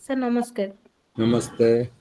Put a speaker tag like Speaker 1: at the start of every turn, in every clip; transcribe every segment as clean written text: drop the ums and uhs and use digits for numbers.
Speaker 1: Sir, namaskar.
Speaker 2: Namaste.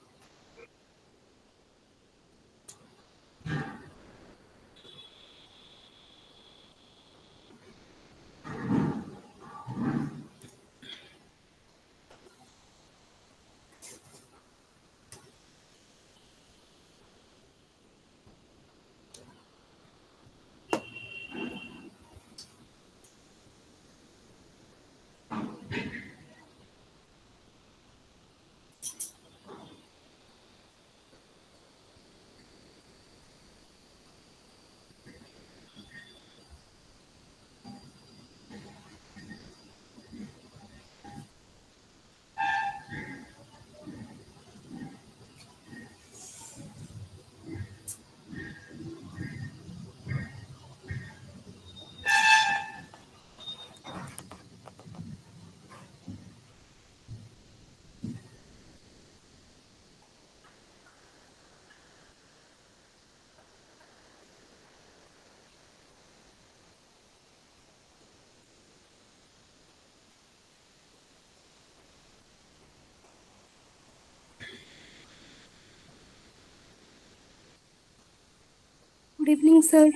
Speaker 3: Good evening, sir.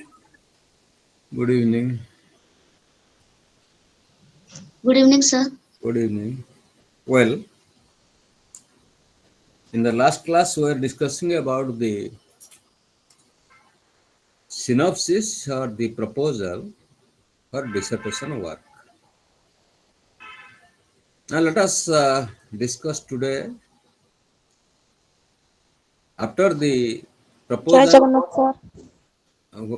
Speaker 2: Good evening.
Speaker 4: Good evening, sir.
Speaker 2: Good evening. Well, in the last class, we were discussing about the synopsis or the proposal for dissertation work. Now, let us discuss today after the
Speaker 3: Jai
Speaker 2: proposal.
Speaker 3: Jagannath, sir.
Speaker 2: uh,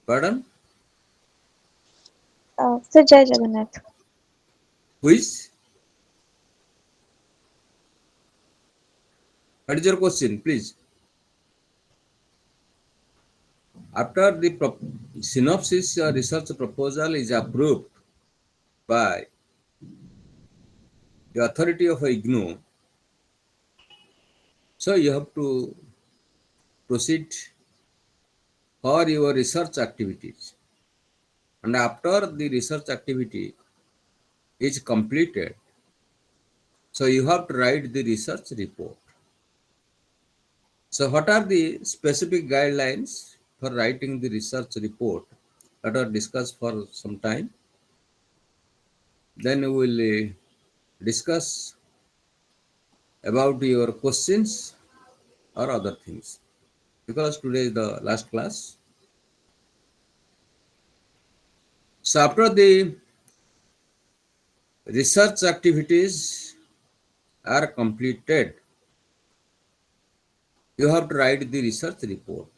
Speaker 2: Pardon?
Speaker 3: Sir, Jai Jagannath.
Speaker 2: Which? What is your question, please? After the synopsis or research proposal is approved by the authority of IGNOU, so you have to proceed for your research activities. And after the research activity is completed, so you have to write the research report. So what are the specific guidelines for writing the research report that are discussed for some time? Then we will discuss about your questions or other things, because today is the last class. So after the research activities are completed, you have to write the research report.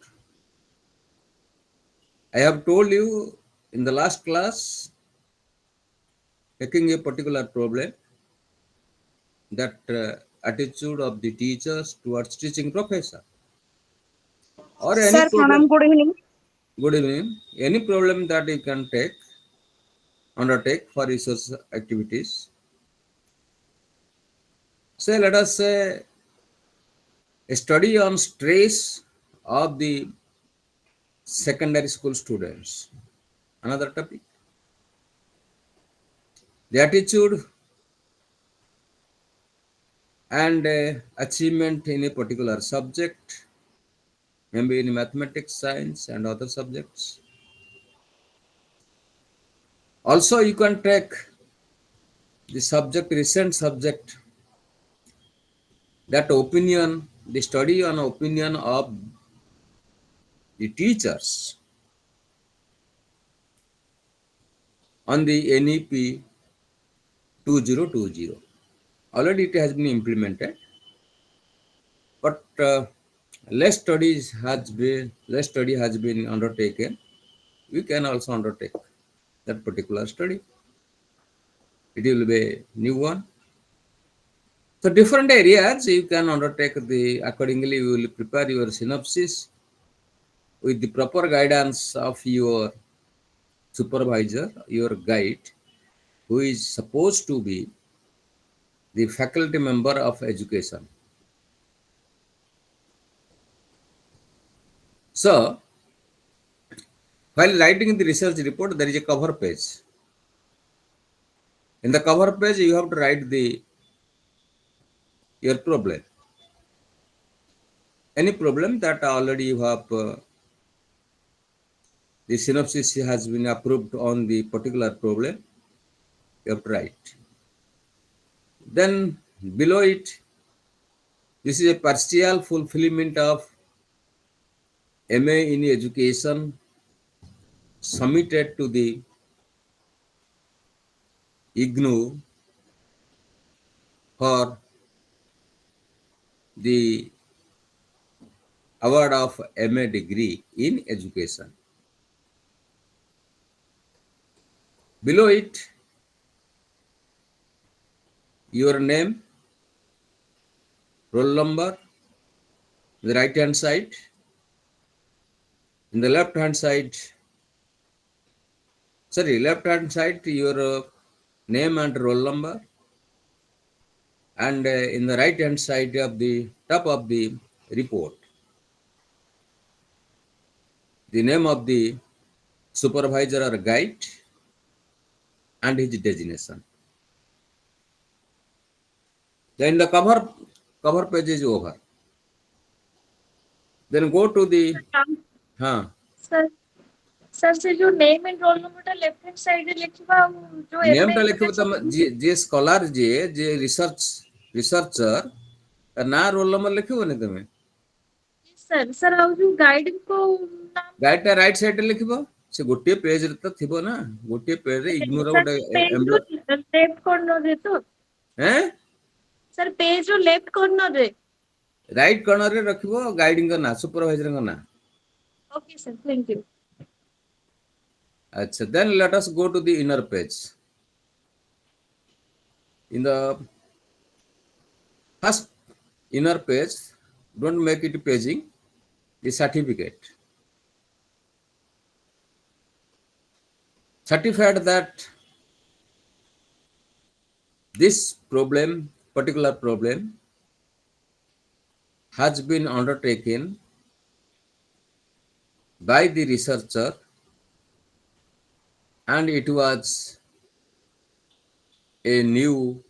Speaker 2: I have told you in the last class, taking a particular problem, that attitude of the teachers towards teaching professor, or any
Speaker 3: Sir,
Speaker 2: problem.
Speaker 3: Pranam, good evening.
Speaker 2: Good evening. Any problem that you can undertake for research activities. Say, let us say, a study on stress of the secondary school students. Another topic. The attitude and achievement in a particular subject, maybe in mathematics, science, and other subjects. Also, you can take the subject, recent subject, that opinion, the study on opinion of the teachers on the NEP 2020. Already it has been implemented, but less study has been undertaken. We can also undertake that particular study. It will be a new one. So different areas you can undertake the accordingly. You will prepare your synopsis with the proper guidance of your supervisor, your guide, who is supposed to be the faculty member of education. So while writing the research report, there is a cover page. In the cover page, you have to write the your problem. Any problem that already you have, the synopsis has been approved on the particular problem, you have to write. Then below it, this is a partial fulfillment of MA in education submitted to the IGNOU for the award of MA degree in education. Below it, your name, roll number, the right hand side. In the left hand side, your name and roll number, and in the right hand side of the top of the report, the name of the supervisor or guide and his designation. Then the cover page is over. Then go to the हाँ
Speaker 3: sir sir से जो name and roll number टा left hand side रे लिखबा जो
Speaker 2: name
Speaker 3: MA
Speaker 2: टा लिखबो त जे scholar जे researcher ना रोल नंबर लिखबो ने तमे
Speaker 3: सर सर आ जो गाइड को नाम
Speaker 2: गाइड टा राइट साइड रे लिखबो से गोटे पेज रे त थिबो ना गोटे पेज रे इग्नोर
Speaker 3: सर
Speaker 2: गोटे
Speaker 3: पेज रो लेफ्ट कॉर्नर रे तो
Speaker 2: हैं
Speaker 3: सर पेज रो लेफ्ट कॉर्नर रे
Speaker 2: राइट कॉर्नर रे रखबो गाइडिंग का ना सुपरवाइजर का ना.
Speaker 3: Okay sir thank you.
Speaker 2: अच्छा, then let us go to the inner page. In the first inner page, don't make it paging, the certificate. Certified that this particular problem, has been undertaken by the researcher and it was a new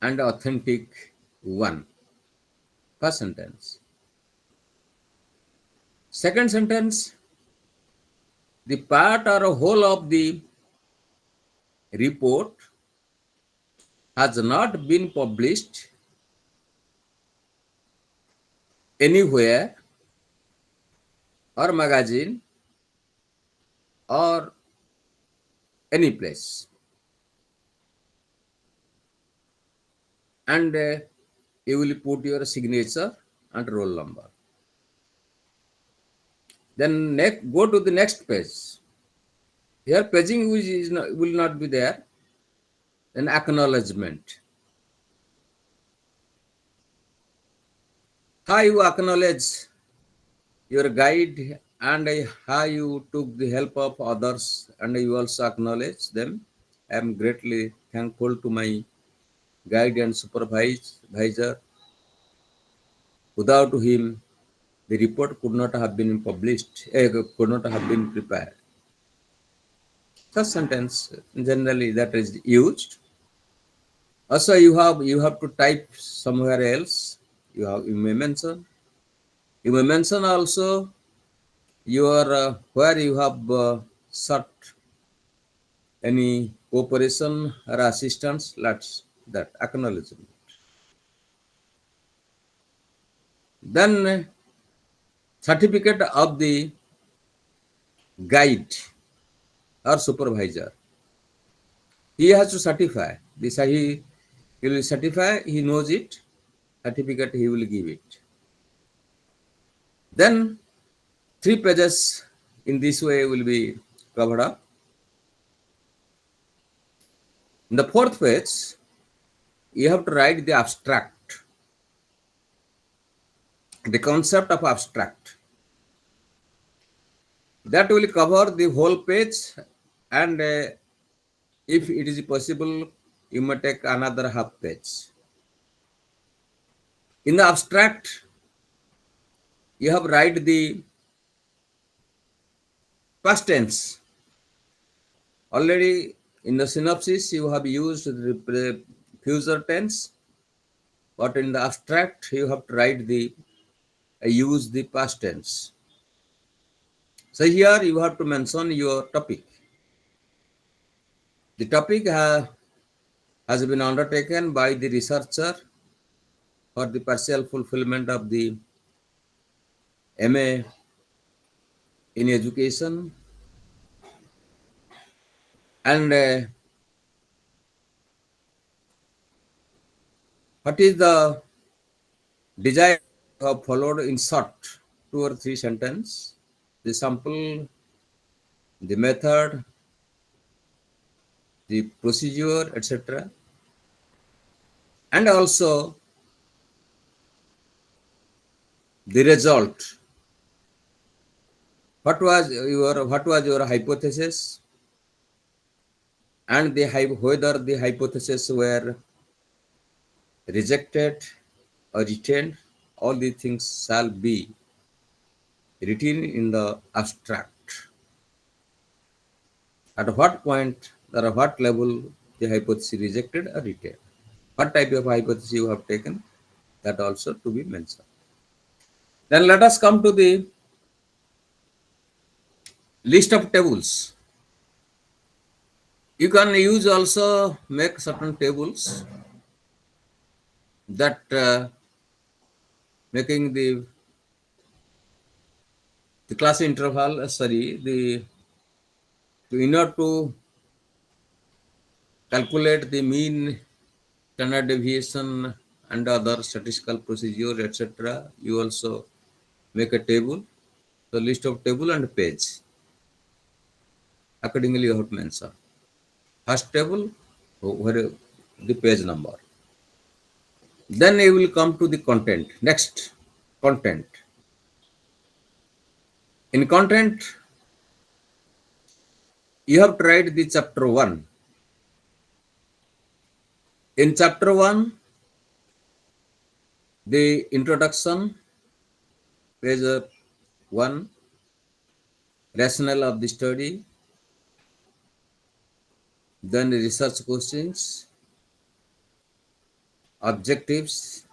Speaker 2: and authentic one. First sentence. Second sentence, the part or a whole of the report has not been published anywhere or magazine or any place. And you will put your signature and roll number. Then go to the next page. Here paging will not be there. Then acknowledgement. How you acknowledge your guide and how you took the help of others and you also acknowledge them. I am greatly thankful to my guide and supervisor. Without him, the report could not have been published, could not have been prepared. Such sentence generally that is used. Also, you have to type somewhere else. You may mention. You may mention also your where you have sought any cooperation or assistance. That's that acknowledgement. Then certificate of the guide or supervisor. He has to certify. He will certify, he knows it, certificate he will give it. Then 3 pages in this way will be covered up. In the 4th page, you have to write the abstract, the concept of abstract. That will cover the whole page, and if it is possible, you may take another half page. In the abstract, you have write the past tense. Already in the synopsis, you have used the future tense. but in the abstract, you have to write the use the past tense. So here you have to mention your topic. The topic has been undertaken by the researcher for the partial fulfillment of the MA in education, and what is the design you have followed in short 2 or 3 sentences, the sample, the method, the procedure, etc. And also the result. What was your hypothesis, and whether the hypothesis were rejected or retained. All these things shall be written in the abstract. At what point or at what level the hypothesis rejected or retained. What type of hypothesis you have taken, that also to be mentioned. Then let us come to the list of tables. You can use also make certain tables that making the class interval, in order to calculate the mean, standard deviation, and other statistical procedure, etc. You also make a table, the list of table and page. Accordingly, you have to mention. First table, where the page number. Then you will come to the content. Next, content. In content, you have to write the chapter 1. In chapter 1, the introduction, page 1, rationale of the study, then the research questions, objectives,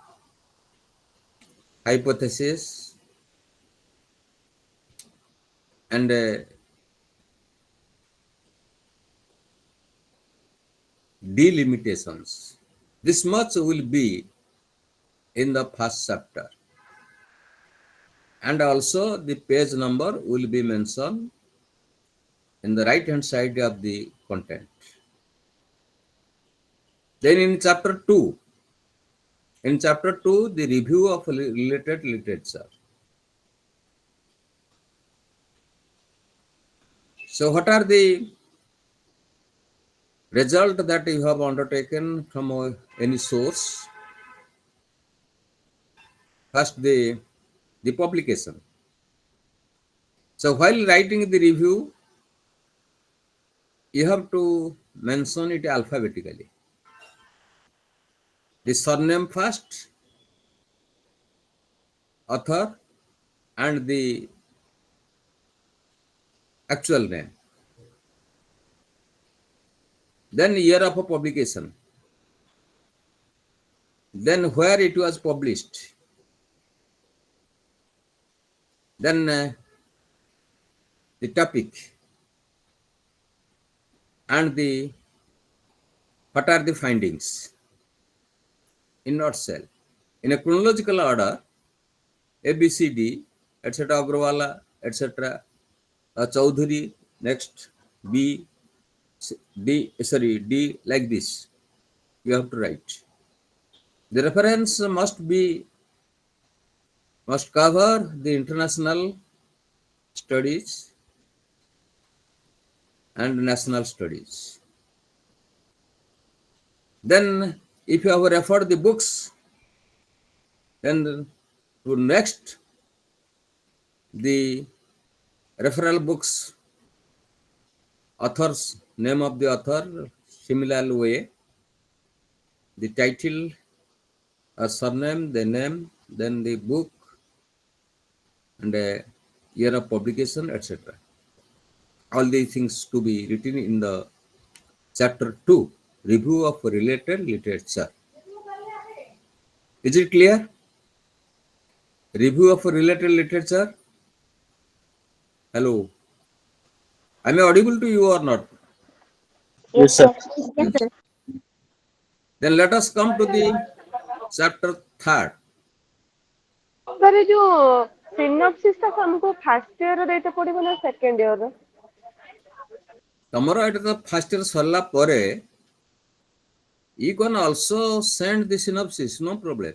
Speaker 2: hypothesis, and delimitations. This much will be in the first chapter. And also the page number will be mentioned in the right hand side of the content. Then in chapter 2, the review of related literature. So what are the results that you have undertaken from any source? First, the publication. So while writing the review, you have to mention it alphabetically. The surname first, author, and the actual name. Then year of publication. Then where it was published. Then the topic and what are the findings in nutshell. In a chronological order, A, B, C, D, etc. Agrawala, etc. Chaudhary, next B, D, like this. You have to write. The reference must cover the international studies and national studies. Then if you have referred the books, then to next the referral books, authors, name of the author, similar way, the title, a surname, the name, then the book, and year of publication, etc. All these things to be written in the chapter 2, review of related literature. Is it clear? Review of related literature. Hello. Am I audible to you or not?
Speaker 1: Yes, sir.
Speaker 4: Yes,
Speaker 2: Yes.
Speaker 4: sir.
Speaker 2: Then let us come to the chapter third.
Speaker 1: Sir ये जो synopsis ଟା हमको first year रे देते पड़िबो ना second year रे
Speaker 2: तमरो एटा तो first year सरला परे you can also send the synopsis, no problem.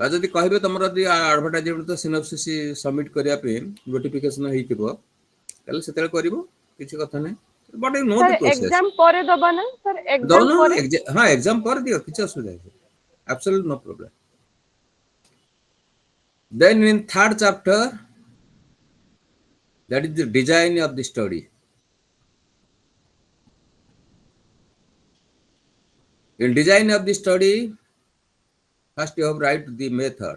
Speaker 2: ଯଦି କହିବେ ତମର ଯଦି ଆଡଭର୍ଟାଇଜମେଣ୍ଟ ତ ସିନପସିସ୍ ସବମିଟ୍ କରିବା ପାଇଁ ନୋଟିଫିକେସନ ହେଇଥିବ ତାହେଲେ ସେତେବେଳେ କରିବ କିଛି କଥା ନାହିଁ but you know
Speaker 1: sir
Speaker 2: the process
Speaker 1: exam ପରେ ଦବା ନା सर
Speaker 2: दो
Speaker 1: एग्जाम
Speaker 2: ना
Speaker 1: ପରେ
Speaker 2: हाँ एग्जाम पर दियो କିଛି ଅସୁବିଧା ନାହିଁ absolute no problem. Then in third chapter, that is the design of the study. In design of the study, first you have write the method.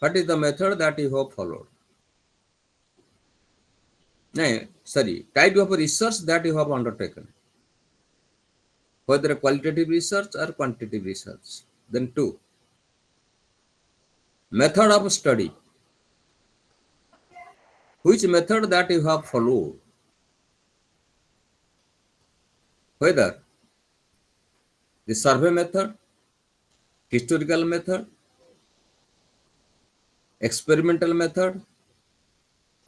Speaker 2: What is the method that you have followed? No, sorry, type of research that you have undertaken, whether qualitative research or quantitative research. Then two, method of study. Which method that you have followed? Whether the survey method, historical method, experimental method,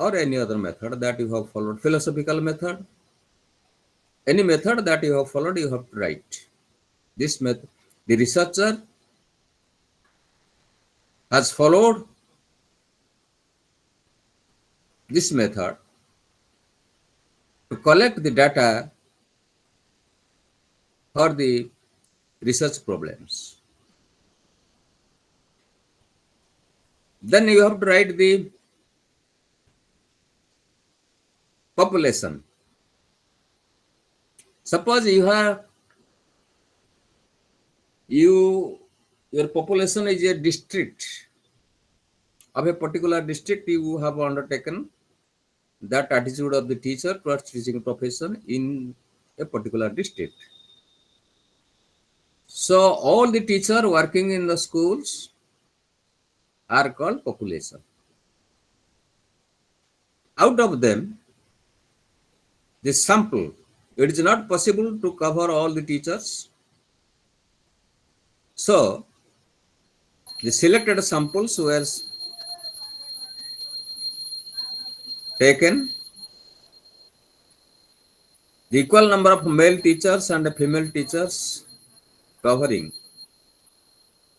Speaker 2: or any other method that you have followed, philosophical method, any method that you have followed, you have to write. This method, the researcher has followed this method to collect the data for the research problems. Then you have to write the population. Suppose your population is a district of a particular district, you have undertaken that attitude of the teacher towards teaching profession in a particular district. So all the teachers working in the schools are called population. Out of them, the sample, it is not possible to cover all the teachers. So the selected samples were taken. The equal number of male teachers and female teachers covering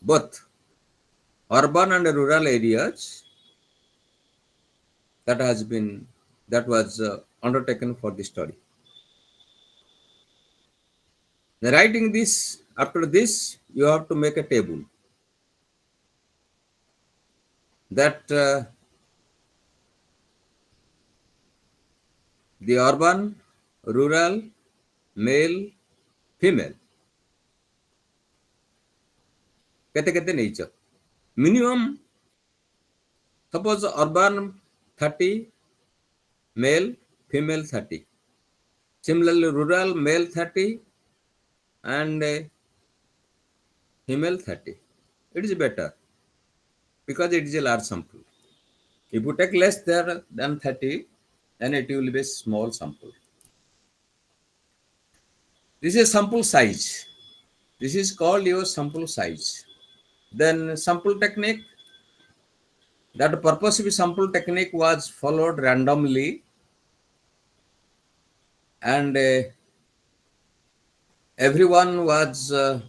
Speaker 2: both urban and rural areas that was undertaken for the study. The writing this, after this you have to make a table that the urban, rural, male, female केते केते नेइछ minimum. Suppose urban 30, male, female 30. Similarly, rural male 30 and female 30. It is better because it is a large sample. If you take less there than 30, then it will be a small sample. This is sample size. This is called your sample size. Then sample technique. That purposive sample technique was followed randomly, and everyone was a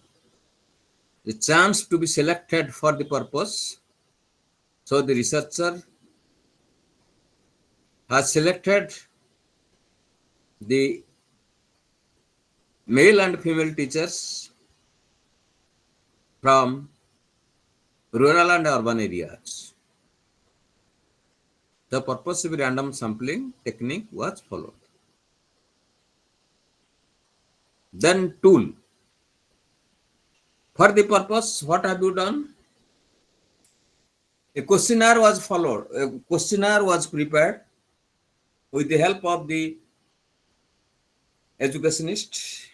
Speaker 2: chance to be selected for the purpose. So the researcher has selected the male and female teachers from rural and urban areas. The purposive random sampling technique was followed. Then tool. For the purpose, what have you done? A questionnaire was followed. A questionnaire was prepared with the help of the educationist,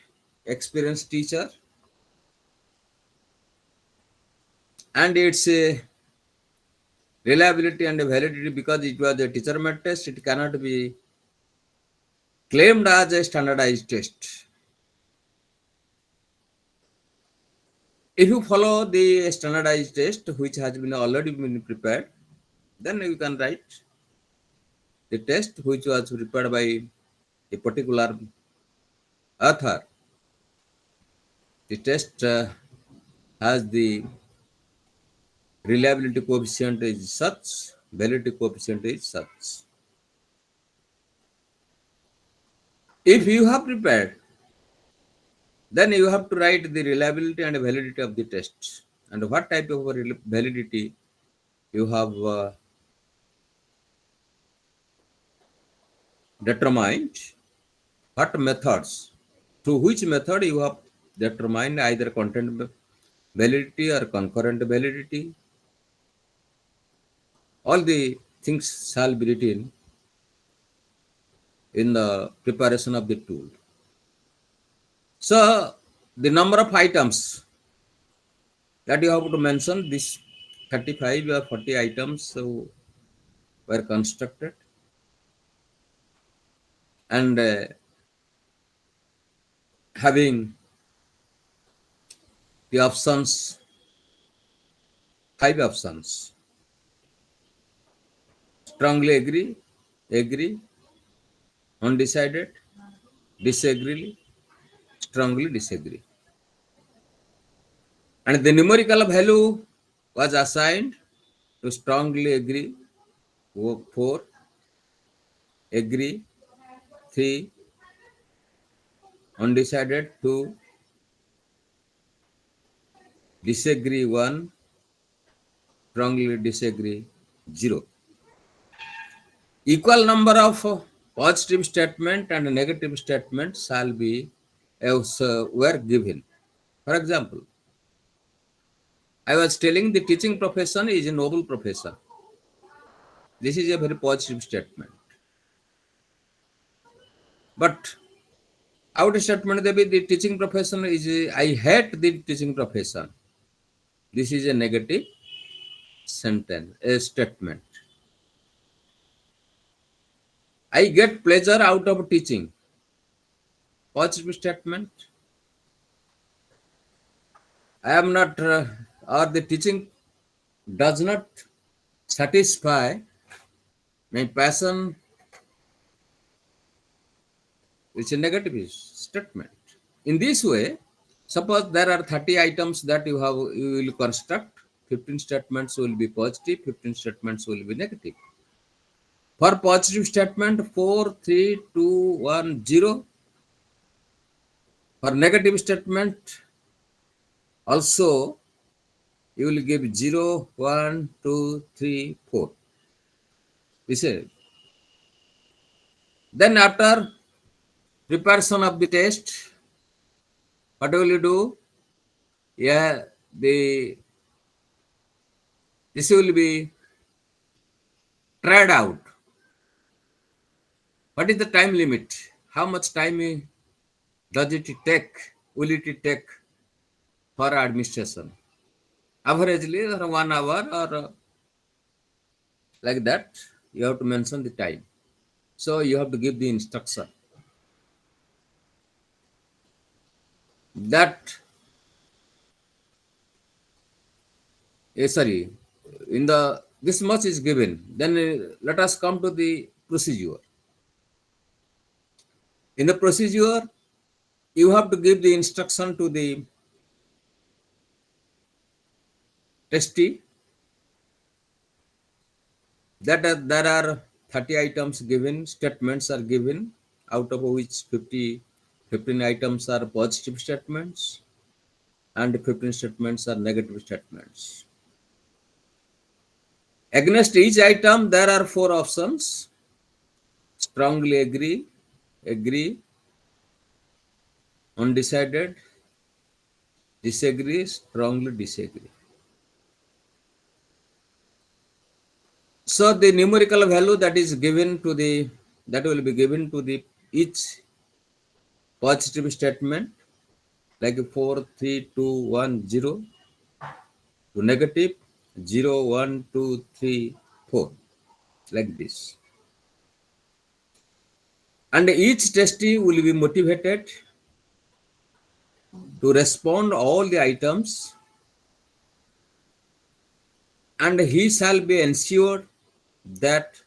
Speaker 2: experienced teacher, and its reliability and validity, because it was a teacher made test, it cannot be claimed as a standardized test. If you follow the standardized test which has been already been prepared, then you can write the test which was prepared by a particular author. The test has the reliability coefficient is such, validity coefficient is such. If you have prepared, then you have to write the reliability and validity of the test, and what type of validity you have determined, what methods, through which method you have determined either content validity or concurrent validity. All the things shall be written in the preparation of the tool. So the number of items that you have to mention, this 35 or 40 items were constructed, and having the options, 5 options: strongly agree, agree, undecided, disagree, strongly disagree. And the numerical value was assigned to strongly agree 4, agree 3, undecided 2, disagree 1, strongly disagree 0. Equal number of positive statement and negative statements shall be were given. For example, I was telling the teaching profession is a noble profession. This is a very positive statement. But out statement there be the teaching profession is I hate the teaching profession. This is a negative sentence, a statement. I get pleasure out of teaching. Positive statement. I am not, or the teaching does not satisfy my passion. It's a negative statement. In this way, suppose there are 30 items that you will construct. 15 statements will be positive, 15 statements will be negative. For positive statement, 4, 3, 2, 1, 0. For negative statement, also you will give 0, 1, 2, 3, 4. This is. Then after preparation of the test, what will you do? Yeah, this will be tried out. What is the time limit? How much time does it take? Will it take for administration? Averagely, 1 hour or like that. You have to mention the time. So you have to give the instruction that sorry, in the this much is given. Then let us come to the procedure. In the procedure, you have to give the instruction to the testee that there are 30 items given, statements are given, out of which 15 items are positive statements and 15 statements are negative statements. Against each item, there are 4 options: strongly agree, agree, undecided, disagree, strongly disagree. So the numerical value that is given to the, that will be given to the each positive statement like 4, 3, 2, 1, 0 to negative 0, 1, 2, 3, 4, like this. And each testee will be motivated to respond all the items, and he shall be ensured that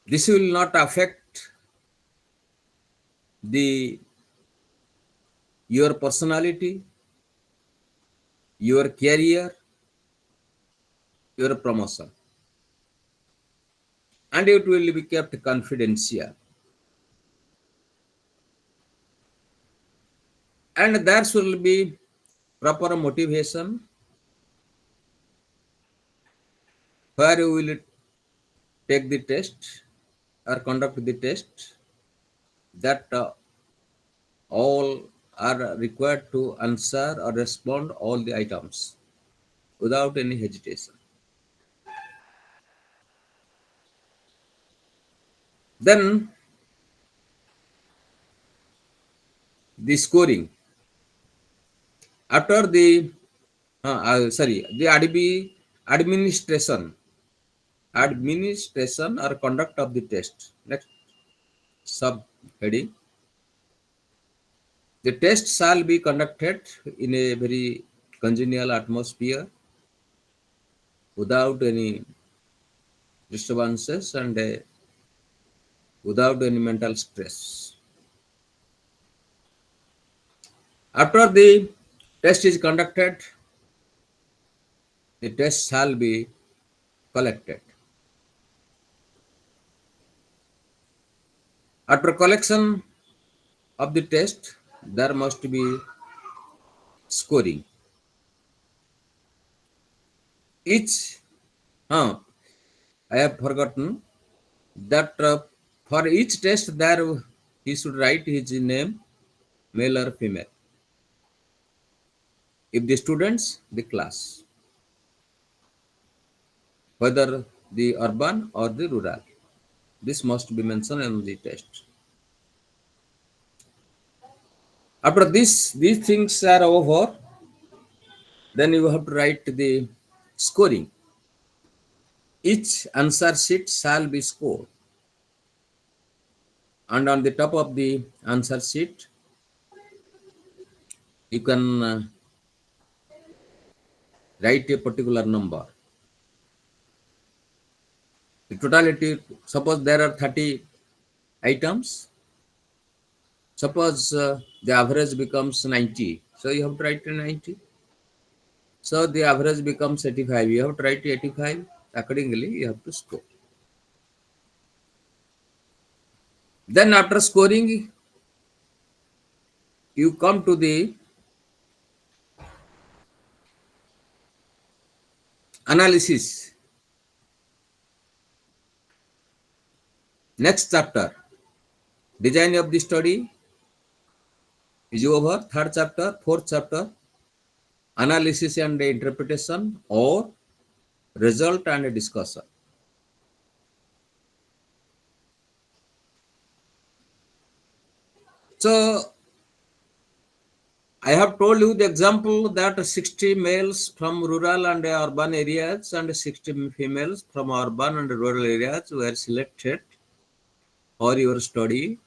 Speaker 2: this will not affect the your personality, your career, your promotion, and it will be kept confidential. And there should be proper motivation where you will take the test or conduct the test, that all are required to answer or respond all the items without any hesitation. Then the scoring after the the administration or conduct of the test. Next subheading: the test shall be conducted in a very congenial atmosphere without any disturbances and without any mental stress. After the test is conducted, the test shall be collected. After collection of the test, there must be scoring. Each, I have forgotten that for each test there he should write his name, male or female. If the students, the class, whether the urban or the rural. This must be mentioned in the test. After this, these things are over, then you have to write the scoring. Each answer sheet shall be scored. And on the top of the answer sheet, you can write a particular number. The totality, suppose there are 30 items. Suppose the average becomes 90. So you have to write 90. So the average becomes 85. You have to write 85. Accordingly, you have to score. Then after scoring, you come to the analysis. Next chapter, design of the study is over. Third chapter, fourth chapter, analysis and interpretation or result and discussion. So I have told you the example that 60 males from rural and urban areas and 60 females from urban and rural areas were selected for your study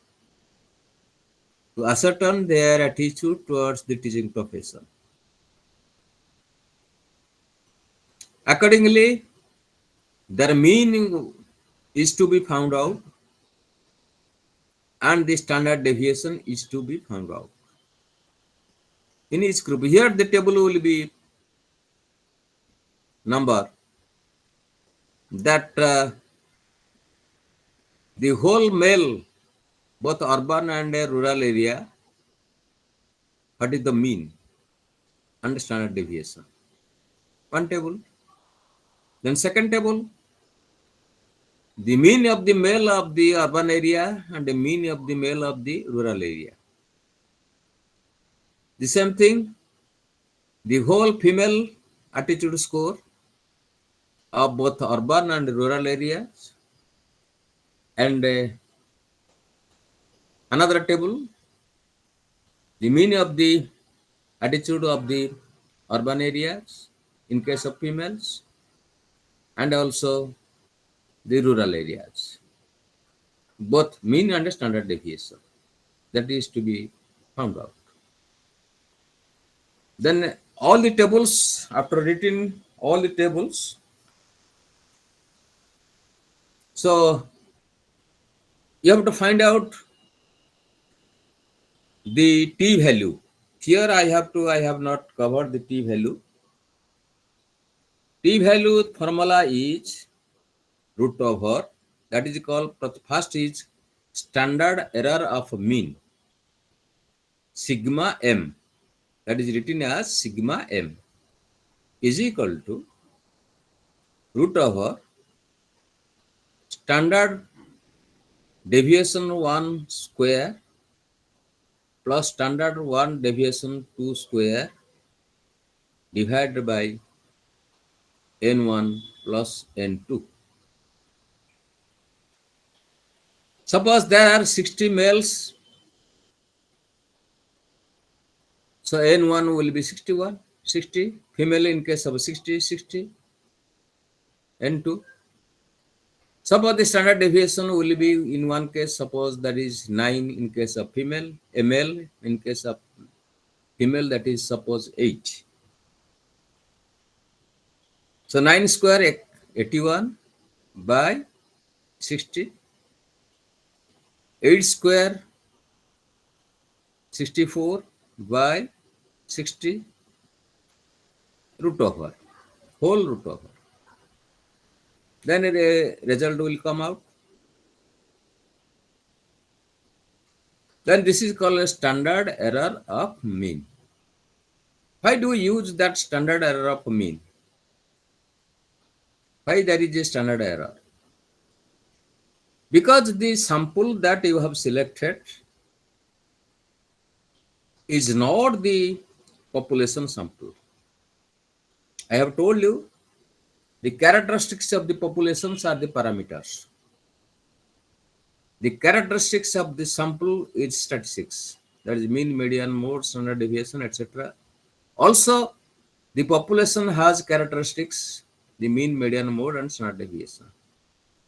Speaker 2: to ascertain their attitude towards the teaching profession. Accordingly, their meaning is to be found out and the standard deviation is to be found out. In each group, here the table will be number that the whole male, both urban and rural area, what is the mean and standard deviation. One table. Then second table, the mean of the male of the urban area and the mean of the male of the rural area. The same thing, the whole female attitude score of both urban and rural areas, and Another table, the mean of the attitude of the urban areas in case of females and also the rural areas, both mean and standard deviation, that is to be found out. Then all the tables, after written all the tables, so you have to find out the t value. Here I have not covered the t value. T value formula is root over, that is called, first is standard error of mean, sigma m, that is written as sigma m is equal to root over standard deviation 1 square plus standard 1 deviation 2 square divided by n1 plus n2. Suppose there are 60 males, so n1 will be 61, 60, female in case of 60, 60, n2. Suppose the standard deviation will be in one case, suppose that is 9 in case of female, a male in case of female, that is suppose 8. So 9 square 81 by 60, 8 square 64 by 60, root over, whole root over. Then a result will come out. Then this is called a standard error of mean. Why do we use that standard error of mean? Why there is a standard error? Because the sample that you have selected is not the population sample. I have told you the characteristics of the populations are the parameters. The characteristics of the sample is statistics, that is mean, median, mode, standard deviation, etc. Also, the population has characteristics, the mean, median, mode, and standard deviation.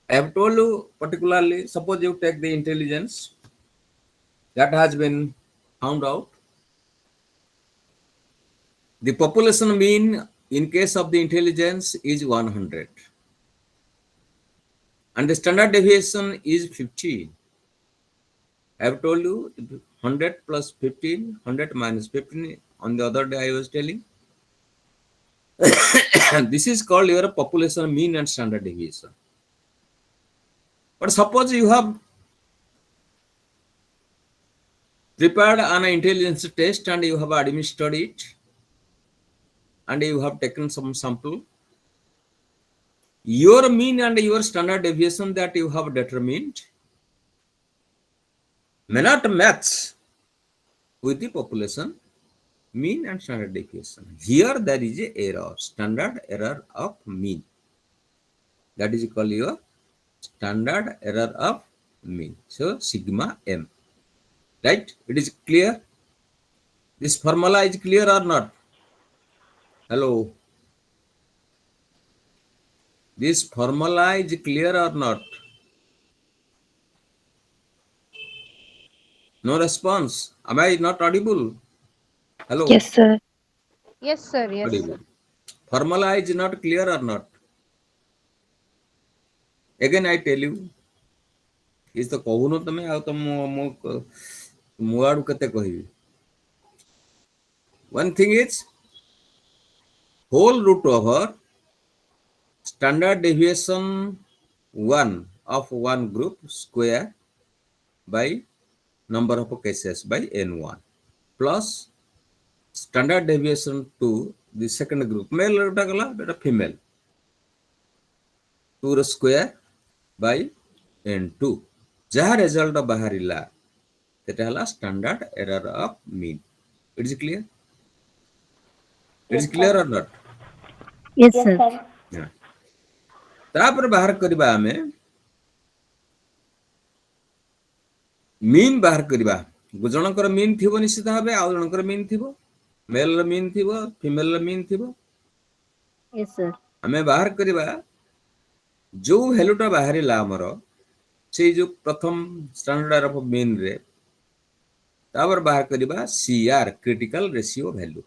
Speaker 2: I have told you particularly, suppose you take the intelligence that has been found out. The population mean in case of the intelligence is 100 and the standard deviation is 15. I have told you 100 plus 15, 100 minus 15 on the other day I was telling. This is called your population mean and standard deviation. But suppose you have prepared an intelligence test and you have administered it and you have taken some sample. Your mean and your standard deviation that you have determined may not match with the population mean and standard deviation. Here there is a error, standard error of mean. That is called your standard error of mean. So sigma m. Right? It is clear? This formula is clear or not? Hello? This formula is clear or not? No response. Am I not audible? Hello?
Speaker 5: Yes, sir.
Speaker 1: Yes, sir. Yes,
Speaker 2: Audible.
Speaker 1: sir.
Speaker 2: Formula is not clear or not? Again I tell you, is the କହୁନ ତମେ ଆଉ ମୁଁ ଆଡୁ କେତେ କହିବି. One thing is whole root over standard deviation 1 of one group square by number of cases by n1 plus standard deviation 2 the second group male female 2 square by n2 jaha result baharila that hala standard error of mean. It is clear? It is clear or not?
Speaker 5: Yes, sir.
Speaker 2: Yeah. तापर बाहर करबा हमें mean बाहर करबा जनकर mean थिबो निश्चित भाबे आ जनकर mean थिबो mail र mean थिबो फीमेल र मीन थिबो
Speaker 4: Yes, sir.
Speaker 2: हमें बाहर करबा जो वैल्यूटा बाहरिला हमर से जो प्रथम स्टैंडर्ड ऑफ मीन रे तापर बाहर करबा CR critical ratio value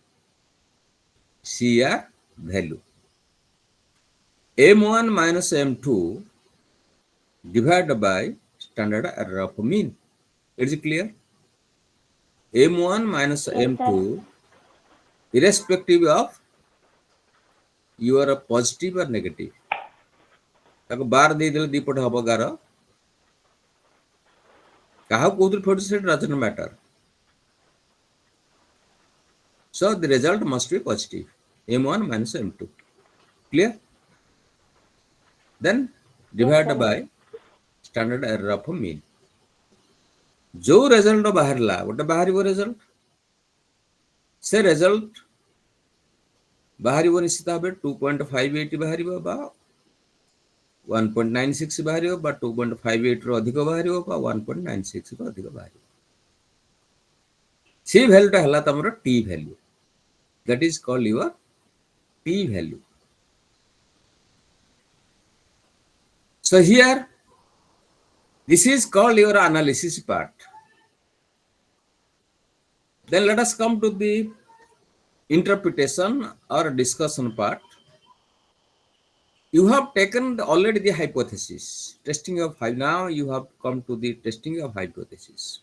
Speaker 2: CR value m1 minus m2 divided by standard error of mean. It is clear? m1 minus
Speaker 1: Yes,
Speaker 2: m2
Speaker 1: sir.
Speaker 2: irrespective of your positive or negative. ताको बार दे देले दीपट हबो गार काहा कोथि 47 doesn't matter. So the result must be positive. m1 minus m2. Clear? Then
Speaker 1: Yes,
Speaker 2: divide
Speaker 1: sir.
Speaker 2: by standard error of mean. जो result बाहरला गोटे बाहरिबो result से result बाहरिबो निश्चित भाबे 2.58 बाहरिबो बा 1.96 बाहरिबो बा 2.58 रो अधिक बाहरिबो बा 1.96 रो अधिक बाहरिबो सी वैल्यूटा हला तमरो T value that is called your T value so here this is called your analysis part. Then let us come to the interpretation or discussion part. You have taken already the hypothesis, testing of now you have come to the testing of hypothesis.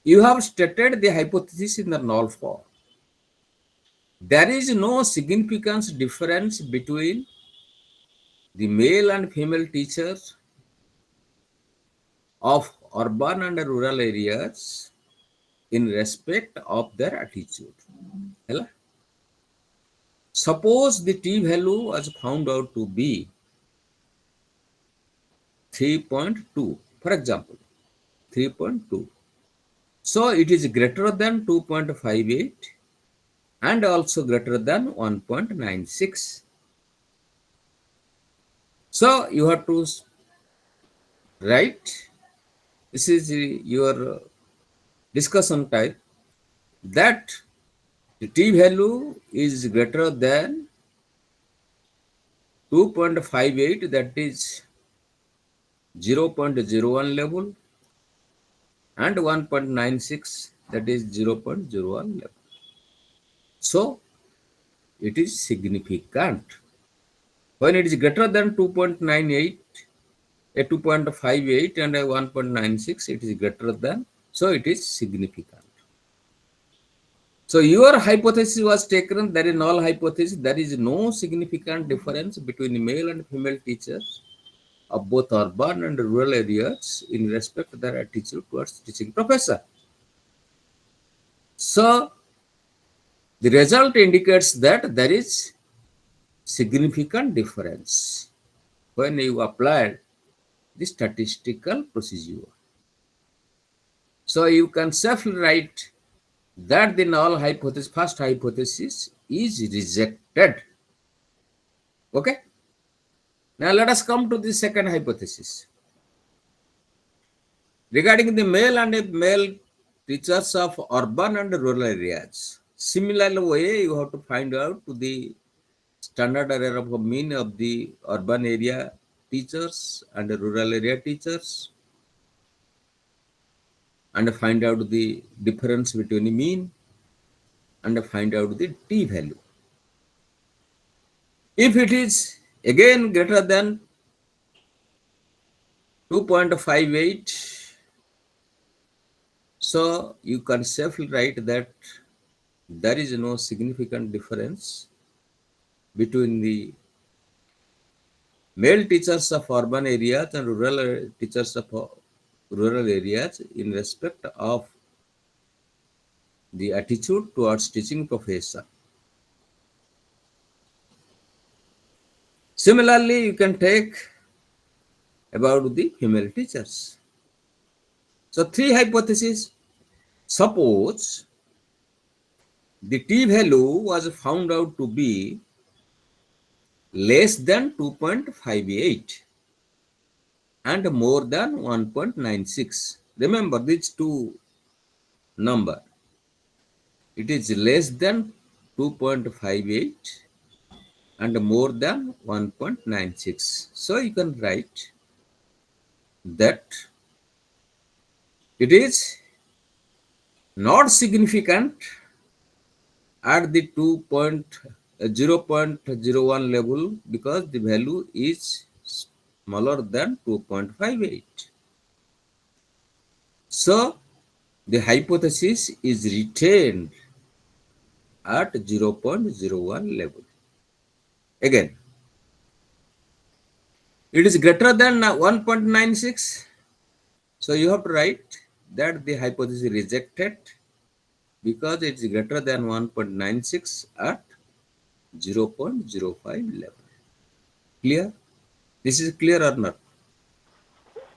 Speaker 2: You have stated the hypothesis in the null form. There is no significant difference between the male and female teachers of urban and rural areas in respect of their attitude. Hello? Suppose the t value was found out to be 3.2, for example, 3.2. So it is greater than 2.58 and also greater than 1.96. So you have to write, this is your discussion type, that the t value is greater than 2.58, that is 0.01 level, and 1.96, that is 0.01 level. So it is significant. When it is greater than 2.98, a 2.58 and a 1.96, it is greater than, so it is significant. So your hypothesis was taken, there is null hypothesis, there is no significant difference between male and female teachers of both urban and rural areas in respect to their attitude towards teaching professor. So the result indicates that there is significant difference when you applied the statistical procedure. So you can safely write that the null hypothesis, first hypothesis, is rejected. Okay? Now let us come to the second hypothesis. Regarding the male and male teachers of urban and rural areas, similar way you have to find out the standard error of mean of the urban area teachers and rural area teachers, and find out the difference between the mean and find out the t value. If it is again greater than 2.58, so you can safely write that there is no significant difference between the male teachers of urban areas and rural teachers of rural areas in respect of the attitude towards teaching profession. Similarly, you can take about the female teachers. So three hypotheses. Suppose the t value was found out to be less than 2.58 and more than 1.96. remember these two number. It is less than 2.58 and more than 1.96. So you can write that it is not significant at the 0.01 level because the value is smaller than 2.58. So the hypothesis is retained at 0.01 level. Again, it is greater than 1.96. So you have to write that the hypothesis is rejected because it is greater than 1.96 at 0.05 level. Clear? This is clear or not?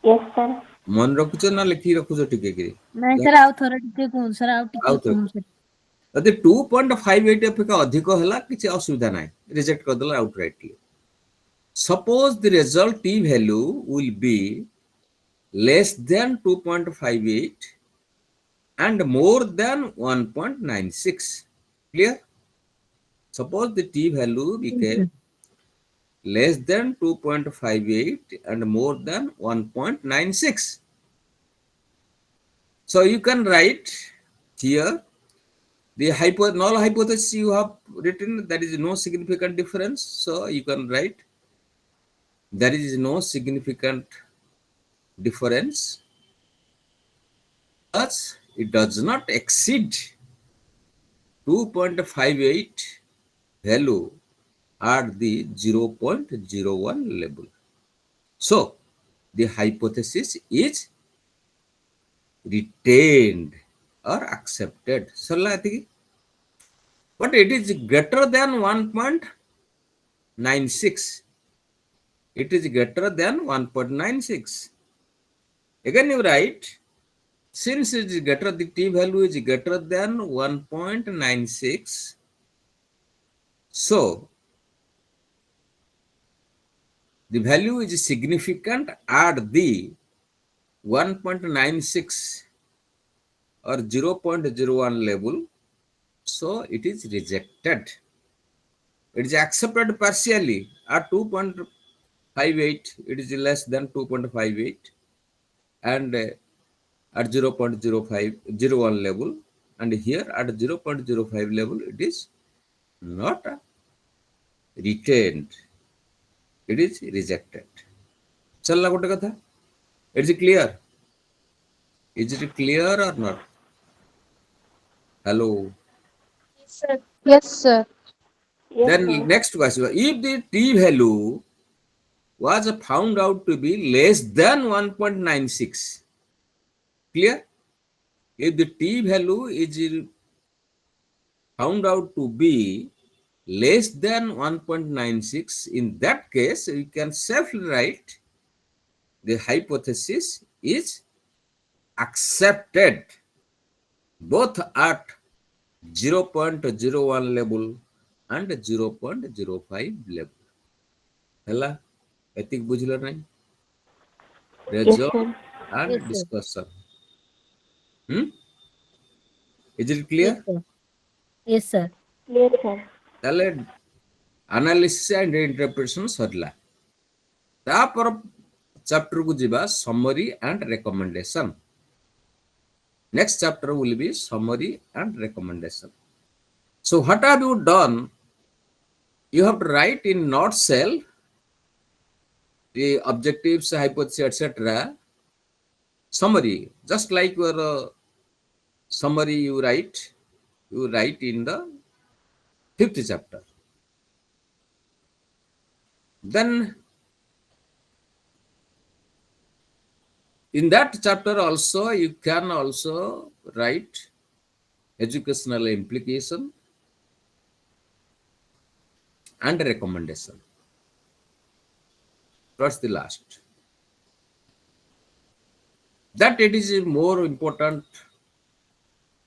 Speaker 1: Yes, sir.
Speaker 2: मन रखुଛ ना लिखी रखुଛ टिके किरी
Speaker 4: ନାଇଁ sir ଆଉ ଥରେ ଟିକେ କୁହନ୍ତୁ ସାର୍ ଆଉ ଟିକେ
Speaker 2: ଆଉ ଥରେ
Speaker 4: କୁହନ୍ତୁ ସାର୍।
Speaker 2: ଯଦି 2.58 ଅପେକ୍ଷା ଅଧିକ ହେଲା କିଛି ଅସୁବିଧା ନାହିଁ ରିଜେକ୍ଟ କରିଦେଲା ଆଉଟରାଇଟଲି suppose the result t value will be less than 2.58 and more than 1.96. Clear? Suppose the t value became less than 2.58 and more than 1.96. So you can write here the null hypothesis you have written, there is no significant difference. So you can write there is no significant difference as it does not exceed 2.58 value at the 0.01 level. So the hypothesis is retained or accepted. But it is greater than 1.96. It is greater than 1.96. Again you write, since it is greater, the t value is greater than 1.96. So the value is significant at the 1.96 or 0.01 level. So it is rejected. It is accepted partially at 2.58. It is less than 2.58 and at 0.01 level, and here at 0.05 level it is not retained, it is rejected. Chala gote katha, is it clear? Is it clear or not? Hello.
Speaker 3: Yes, sir.
Speaker 5: Yes, sir.
Speaker 1: Yes,
Speaker 2: Then
Speaker 1: sir.
Speaker 2: next question, if the t value was found out to be less than 1.96, clear? If the t value is found out to be less than 1.96, in that case, we can safely write the hypothesis is accepted both at 0.01 level and 0.05 level. Hela, etik bujhila nahi?
Speaker 1: Yes,
Speaker 2: Result
Speaker 1: sir.
Speaker 2: and
Speaker 4: Yes, sir.
Speaker 2: discussion. Is it
Speaker 4: Yes,
Speaker 2: clear?
Speaker 4: sir. Yes, sir.
Speaker 1: Yes, sir.
Speaker 2: ତାହେଲେ analysis and interpretation ସରିଲା. ତାପର chapter କୁ ଯିବା summary and recommendation. Next chapter will be summary and recommendation. So what have you done? You have to write in nutshell the objectives, hypothesis, etc. Summary, just like your summary you write in the 5th chapter. Then in that chapter also you can also write educational implication and recommendation. That's the last. That it is more important,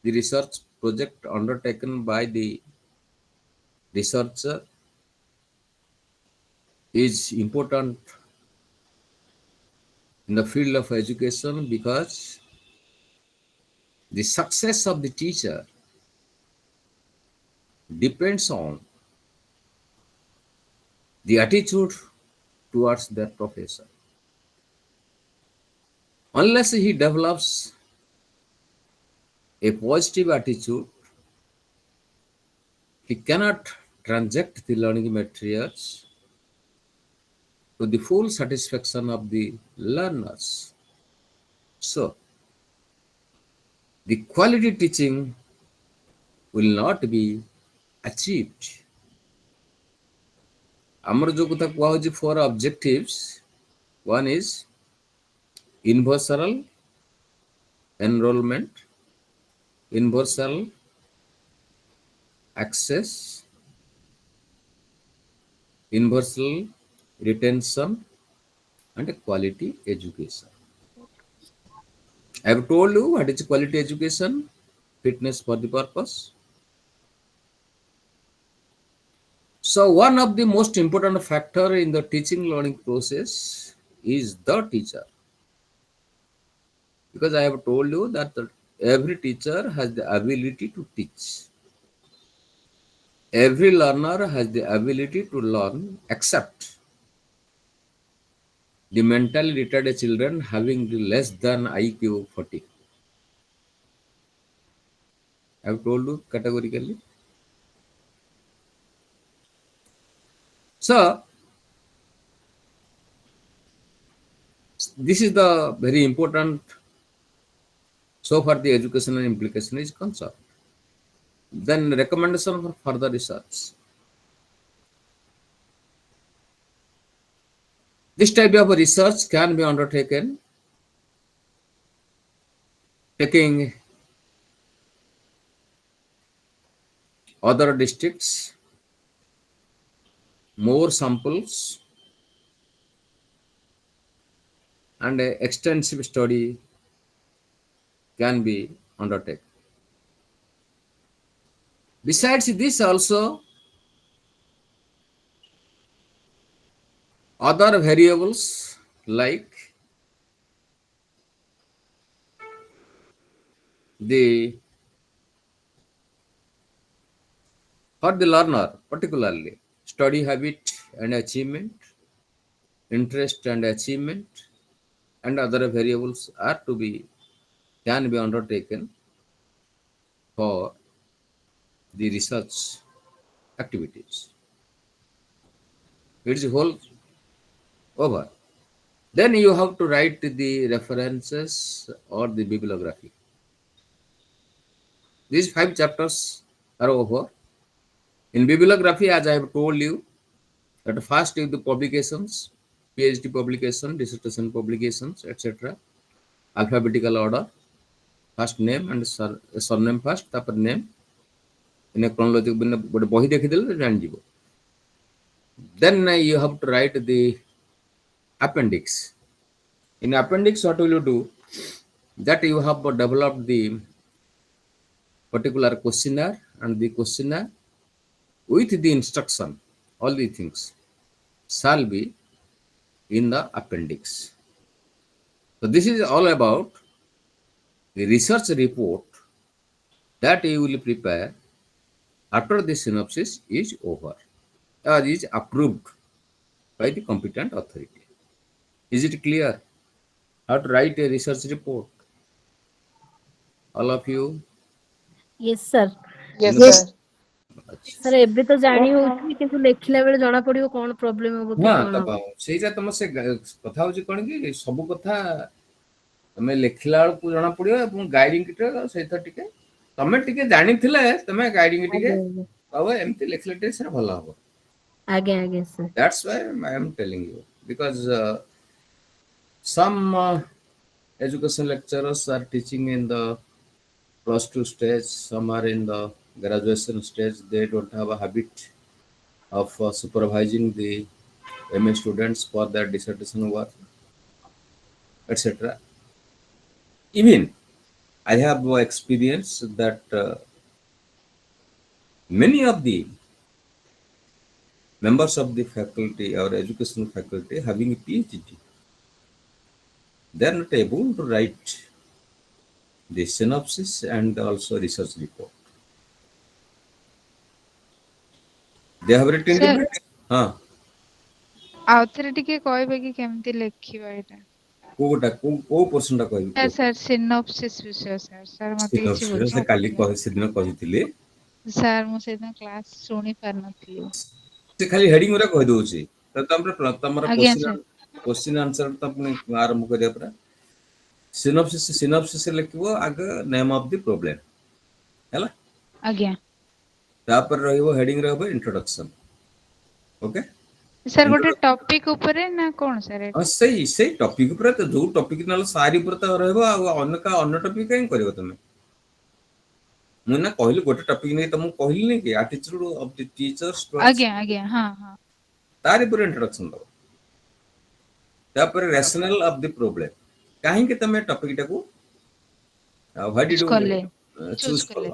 Speaker 2: the research project undertaken by the researcher is important in the field of education because The success of the teacher depends on the attitude towards their professor. Unless he develops a positive attitude, he cannot transact the learning materials to the full satisfaction of the learners. So, the quality teaching will not be achieved. ଆମର ଯୋଉ କଥା କୁହାହଉଛି four objectives, one is universal enrollment, universal access, universal retention, and quality education. I have told you what is quality education, fitness for the purpose. So one of the most important factor in the teaching learning process is the teacher. Because I have told you that every teacher has the ability to teach. Every learner has the ability to learn except the mentally retarded children having less than IQ 40. I have told you categorically. So, this is the very important so far the educational implication is concerned. Then recommendation for further research. This type of research can be undertaken taking other districts, more samples, and an extensive study can be undertaken. Besides this also, other variables like the for the learner particularly study habit and achievement, interest and achievement, and other variables are to be can be undertaken for the research activities. It's whole over. Then you have to write the references or the bibliography. These 5 chapters are over. In bibliography, as I have told you, that first is the publications, PhD publication, dissertation publications, etc. Alphabetical order, first name and surname first, तापर name. In a chronological ଗୋଟେ ବହି ଦେଖିଦେଲେ ଜାଣିଯିବ. Then you have to write the appendix. In appendix, what will you do? That you have developed the particular questionnaire and the questionnaire with the instruction, all the things shall be in the appendix. So this is all about the research report that you will prepare after the synopsis is over or is approved by the competent authority. Is it clear how to write a research report? All of you?
Speaker 4: Yes, sir.
Speaker 1: Yes,
Speaker 2: Yes.
Speaker 1: sir.
Speaker 4: Sir, ଏବେ ତ ଜାଣି ହଉଛି କିନ୍ତୁ ଲେଖିଲା ବେଳେ ଜଣା ପଡିବ କଣ ପ୍ରୋବ୍ଲେମ ହବ କି
Speaker 2: ହଁ
Speaker 4: କଣ ହବ।
Speaker 2: ସେଇଟା ତମ ସେ କଥା ହଉଛି କଣ କି ସବୁ କଥା ତମେ ଲେଖିଲା ବେଳକୁ ଜଣା ପଡିବ ଏବଂ ଗାଇଡିଂ ସହିତ ଟିକେ ତମେ ଟିକେ ଜାଣିଥିଲେ ତମେ ଗାଇଡିଂ ଟିକେ
Speaker 4: ଆଜ୍ଞା
Speaker 2: ହବ ଏମିତି ଲେଖିଲେ ଟିକେ ସେଟା ଭଲ ହବ.
Speaker 4: ଆଜ୍ଞା ଆଜ୍ଞା sir.
Speaker 2: That's why I am telling you because some education lecturers are teaching in the +2 stage, some are in the graduation stage. They don't have a habit of supervising the MA students for their dissertation work, etc. Even I have experienced that many of the members of the faculty or educational faculty having a PhD, they are not able to write the synopsis and also research report. They have written
Speaker 5: Sir,
Speaker 2: the huh.
Speaker 5: ଆଉଥରେ ଟିକେ କହିବେ କି କେମିତି ଲେଖିବା ଏଇଟା?
Speaker 2: କୋଉ portion ଟା କହିବି
Speaker 5: ସାର୍
Speaker 2: କୁହ?
Speaker 5: ସାର୍ ସିନୋପସିସ୍ ବିଷୟ ସାର୍ ମତେ କିଛି
Speaker 2: ସେ କାଲି
Speaker 5: ବୁଝାପଡିଲା।
Speaker 2: ସେଦିନ କହିଥିଲି।
Speaker 5: ସାର୍ ମୁଁ ସେଇଦିନ କ୍ଲାସ ଶୁଣି ପାରିନଥିଲି।
Speaker 2: ସେ ଖାଲି ହେଡିଙ୍ଗ ଗୁରା କହିଦଉଛି। ତମର
Speaker 5: ଆଜ୍ଞା ସାର୍
Speaker 2: କ୍ୱେଶ୍ଚିନ୍ ଆନ୍ସର ତ ପୁଣି ଆରମ୍ଭ କରିବା ପୁରା। ସିନପସିସ୍ ଲେଖିବ ଆଗ ନେମ୍ ଅଫ ଦି ପ୍ରୋବ୍ଲେମ ହେଲା।
Speaker 5: ଆଜ୍ଞା
Speaker 2: ତାପରେ ରହିବ ହେଡିଙ୍ଗ ରହିବ ଇଣ୍ଟ୍ରୋଡକ୍ସନ। ଓକେ।
Speaker 5: ସାର୍ ଗୋଟେ ଟପିକ ଉପରେ ନା କଣ ସାର୍ ଏଇଟା?
Speaker 2: ସେଇ ଟପିକ ଉପରେ ତ ଯୋଉ ଟପିକ ନହେଲେ ସାରି ଉପରେ ତ ରହିବ ଆଉ ଅନ୍ୟ ଟପିକ କାହିଁ କରିବ ତମେ? ମୁଁ ନା କହିଲି ଗୋଟେ ଟପିକ ନେଇ ତମକୁ କହିଲିନି କି ଆଟିଚ୍ୟୁଡ ଅଫ ଦି ଟିଚର୍ସ ଟୁୱାର୍ଡସ
Speaker 5: ଆଜ୍ଞା ଆଜ୍ଞା ହଁ ହଁ
Speaker 2: ତାରି ଉପରେ ଇଣ୍ଟ୍ରୋଡକ୍ସନ ଦବ। ତାପରେ ରାସନାଲ ଅଫ ଦି ପ୍ରୋବ୍ଲେମ। କାହିଁକି ତମେ ଟପିକ ଟାକୁ ହ୍ୱାଇ
Speaker 5: ଚୁଜ୍
Speaker 2: ଡିଡ
Speaker 5: କଲେ
Speaker 2: ୟୁ
Speaker 5: ଚୁଜ୍
Speaker 2: ଚୁଜ୍
Speaker 5: କଲେ
Speaker 2: କଲ?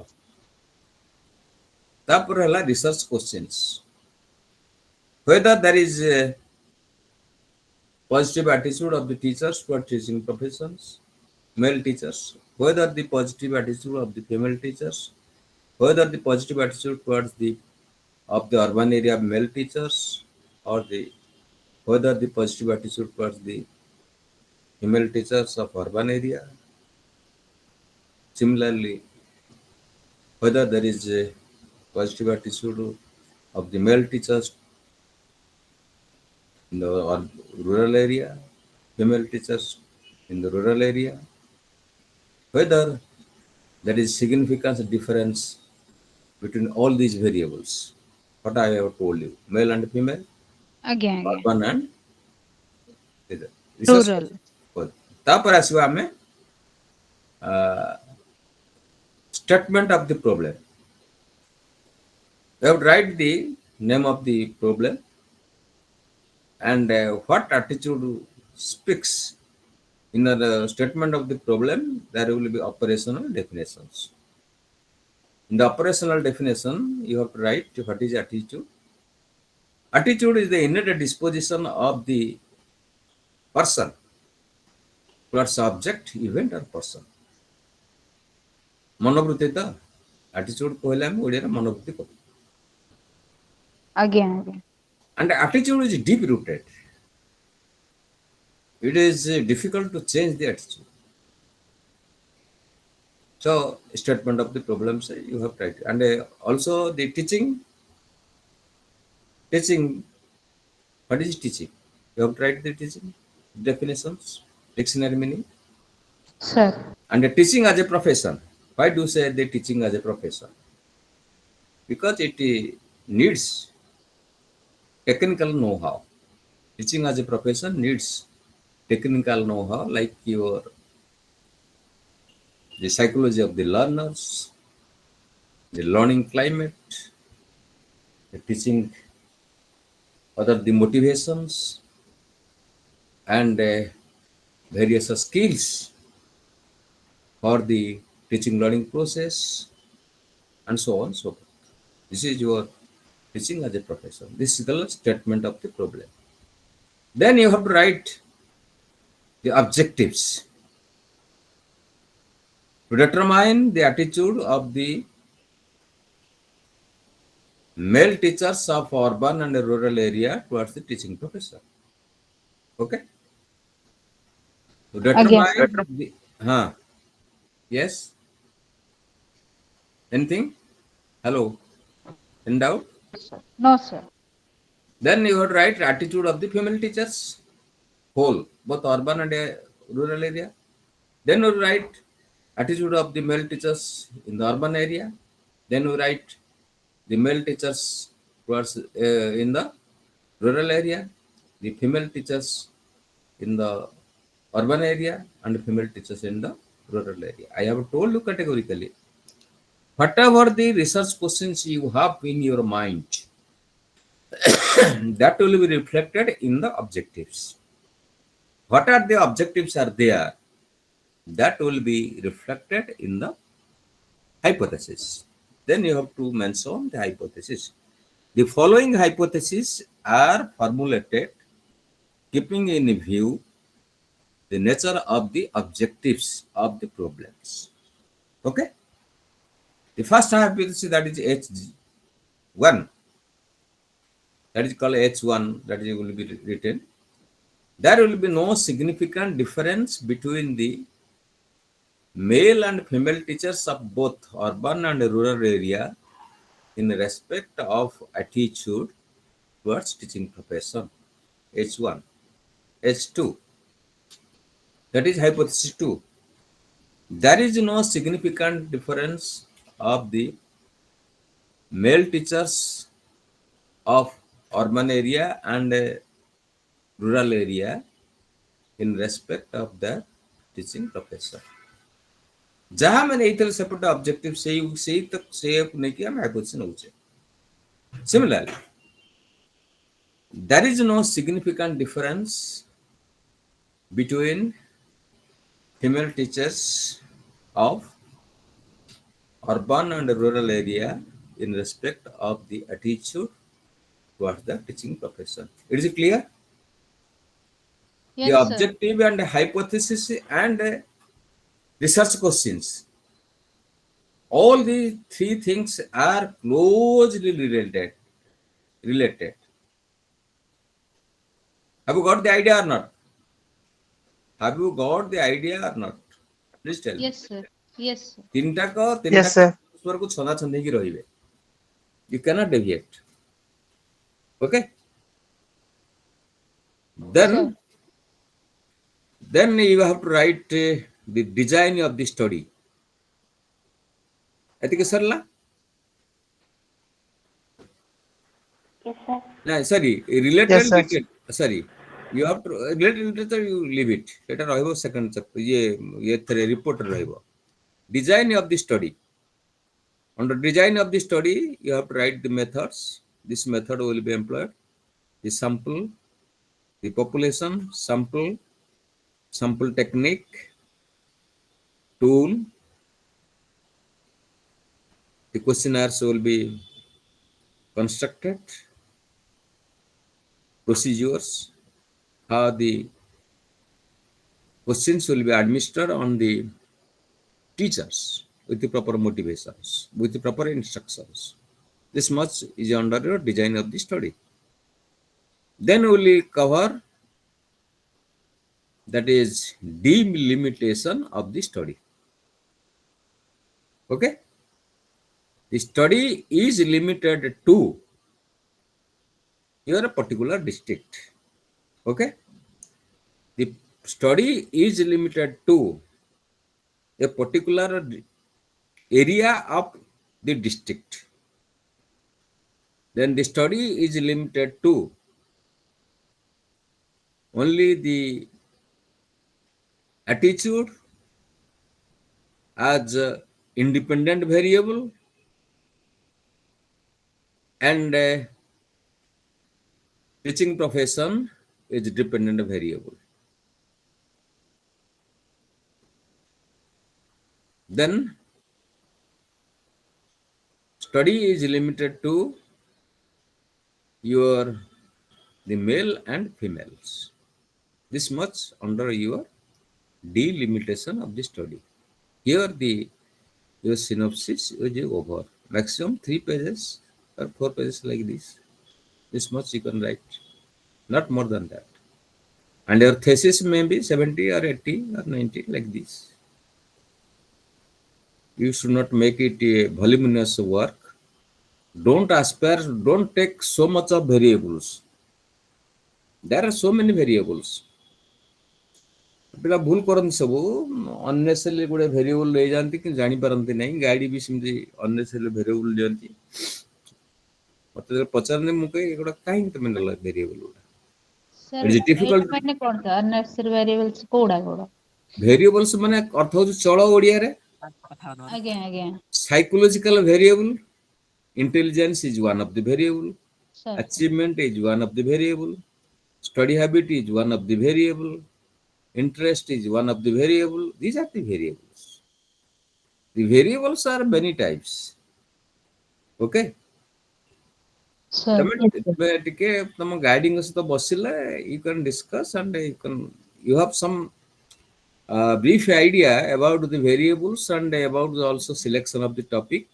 Speaker 2: ତାପରେ ହେଲା research questions. Whether there is a positive attitude of the teachers toward teaching professions, male teachers, whether the positive attitude of the female teachers, whether the positive attitude towards the of the urban area male teachers, or the whether the positive attitude towards the female teachers of urban area. Similarly, whether there is a positive attitude of the male teachers in the rural area, female teachers in the rural area, whether there is significant difference between all these variables. What I have told you, male and female,
Speaker 5: ଆଜ୍ଞା ଆଜ୍ଞା
Speaker 2: urban and research.
Speaker 5: Rural
Speaker 2: ତାପରେ ଆସିବା ଆମେ statement of the problem. You have to write the name of the problem and what attitude speaks in the statement of the problem. There will be operational definitions. In the operational definition, you have to write what is attitude. Attitude is the innate disposition of the person towards object, event or person. ମନୋବୃତ୍ତି ତ attitude କହିଲେ ଆମେ ଓଡ଼ିଆରେ ମନୋବୃତ୍ତି କହୁ।
Speaker 5: ଆଜ୍ଞା ଆଜ୍ଞା
Speaker 2: And attitude is deep rooted. It is difficult to change the attitude. So, statement of the problems you have tried. And also the teaching. Teaching, what is teaching? You have tried the teaching definitions, dictionary meaning.
Speaker 5: Sir
Speaker 2: And teaching as a profession. Why do you say the teaching as a profession? Because it needs technical know-how. Teaching as a profession needs technical know-how like the psychology of the learners, the learning climate, the teaching, other the motivations, and various skills for the teaching learning process, and so on so forth. This is your teaching as a profession. This is the statement of the problem. Then you have to write the objectives to determine the attitude of the male teachers of urban and rural area towards the teaching profession. Okay? To
Speaker 5: ଆଜ୍ଞା
Speaker 2: determine the, yes, anything? Hello, in doubt?
Speaker 5: No sir
Speaker 2: Then you have to write attitude of the female teachers, whole, both urban and rural area. Then you write attitude of the male teachers in the urban area. Then you write the male teachers towards in the rural area, the female teachers in the urban area, and female teachers in the rural area. I have told you categorically, whatever the research questions you have in your mind, that will be reflected in the objectives. What are the objectives are there? That will be reflected in the hypothesis. Then you have to mention the hypothesis. The following hypotheses are formulated keeping in view the nature of the objectives of the problems. Okay. The first hypothesis, that is H1, that is called H1, that is will be written. There will be no significant difference between the male and female teachers of both urban and rural area in respect of attitude towards teaching profession. H1. H2, that is hypothesis 2. There is no significant difference of the male teachers of urban area and rural area in respect of the teaching profession. जहाँ मैंने इतने separate objective से तक से नहीं किया मैं hypothesis नौचे. Similarly, there is no significant difference between female teachers of urban and rural area in respect of the attitude towards the teaching profession. It is clear?
Speaker 5: Yes,
Speaker 2: The
Speaker 5: sir.
Speaker 2: objective and hypothesis and research questions. All these three things are closely related. Have you got the idea or not? Have you got the idea or not? Please tell me.
Speaker 5: Yes, sir. Yes, sir.
Speaker 2: तीनटा स्वर को छंदा छंदी की रहिबे. You cannot deviate. Okay?
Speaker 5: Sir.
Speaker 2: Then you have to write the design of the study. एतिके Sarla?
Speaker 1: Yes, sir.
Speaker 2: No, sorry, related
Speaker 6: Yes, sir.
Speaker 2: literature. Sorry, you have to related literature. You leave it. Let us write second chapter. ये थरे report रहिबो. Design of the study. Under design of the study, you have to write the methods. This method will be employed. The sample, the population, sample technique, tool. The questionnaires will be constructed. Procedures, how the questions will be administered on the teachers with the proper motivations, with the proper instructions. This much is under your design of the study. Then we will cover, that is, delimitation of the study. Okay? The study is limited to your particular district. Okay? The study is limited to a particular area of the district. Then the study is limited to only the attitude as a independent variable and teaching profession is dependent variable. Then study is limited to your the male and females. This much under your delimitation of the study. Here your synopsis is over. Maximum 3 pages or 4 pages like this. This much you can write, not more than that. And your thesis may be 70 or 80 or 90 like this. You should not make it a voluminous work. Don't take so much of variables. There are so many variables. पिला भूल करन सबो unnecessary गुडे variable ले जानती कि जानि परंती नहीं गाडी भी सिमती अननेसेसरी वेरिएबल जानती मते पचारने मुके एगुडा काइन तमे न वेरिएबल गुडा
Speaker 5: Sir,
Speaker 2: इट इज डिफिकल्ट
Speaker 5: माने कोन था अननेसेसरी वेरिएबल्स कोडा कोडा
Speaker 2: वेरिएबल्स माने अर्थ हो चलो ओडिया रे
Speaker 5: आगे
Speaker 2: psychological variable intelligence is one of the variable
Speaker 5: sir.
Speaker 2: Achievement is one of the variable study habit is one of the variable interest is one of the variable. These are the variables. The variables are many types. Okay?
Speaker 5: Sir.
Speaker 2: Tama guiding us to bosile, you can discuss and you have some A brief idea about the variables and about the also selection of the topic.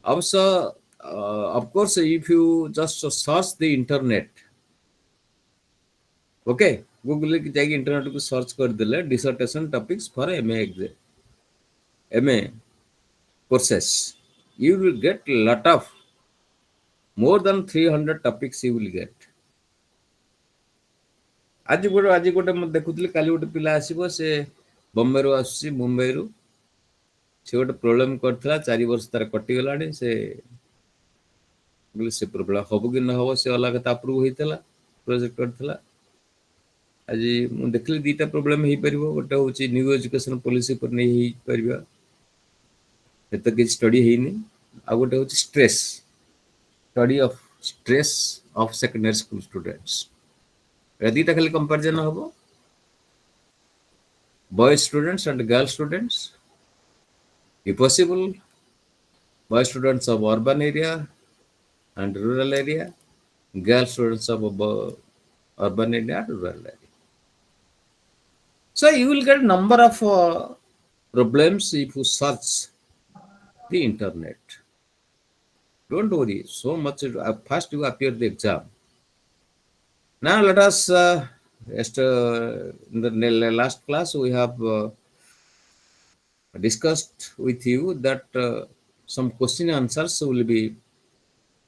Speaker 2: Also, of course, if you just search the internet, okay, Google की जाके internet को search कर दिले dissertation topics for MA courses, you will get lot of more than 300 topics you will get. आज गोटे मैं देखुଥିଲି काली गोटे पिला आसीबो से बॉम्बे रो आसी मुंबई रो से गोटे प्रॉब्लम करथला 4 वर्ष तार कटि गलानी से बोले से प्रॉब्लम हबो कि न हबो से अलग ता अप्रूव होइतला प्रोजेक्ट करथला आज मु देखली दीटा प्रॉब्लम हे परिबो गोटे होची न्यू एजुकेशन पॉलिसी पर नै हे परिबा एत कि स्टडी हेनी आ गोटे होची stress study of stress of secondary school students दीटा खाली कंपैरिजन हबो boy students and girl students if possible boy students of urban area and rural area girl students of urban area and rural area so you will get number of problems if you search the internet don't worry so much first you appear the exam now let us in the last class we have discussed with you that some question answers will be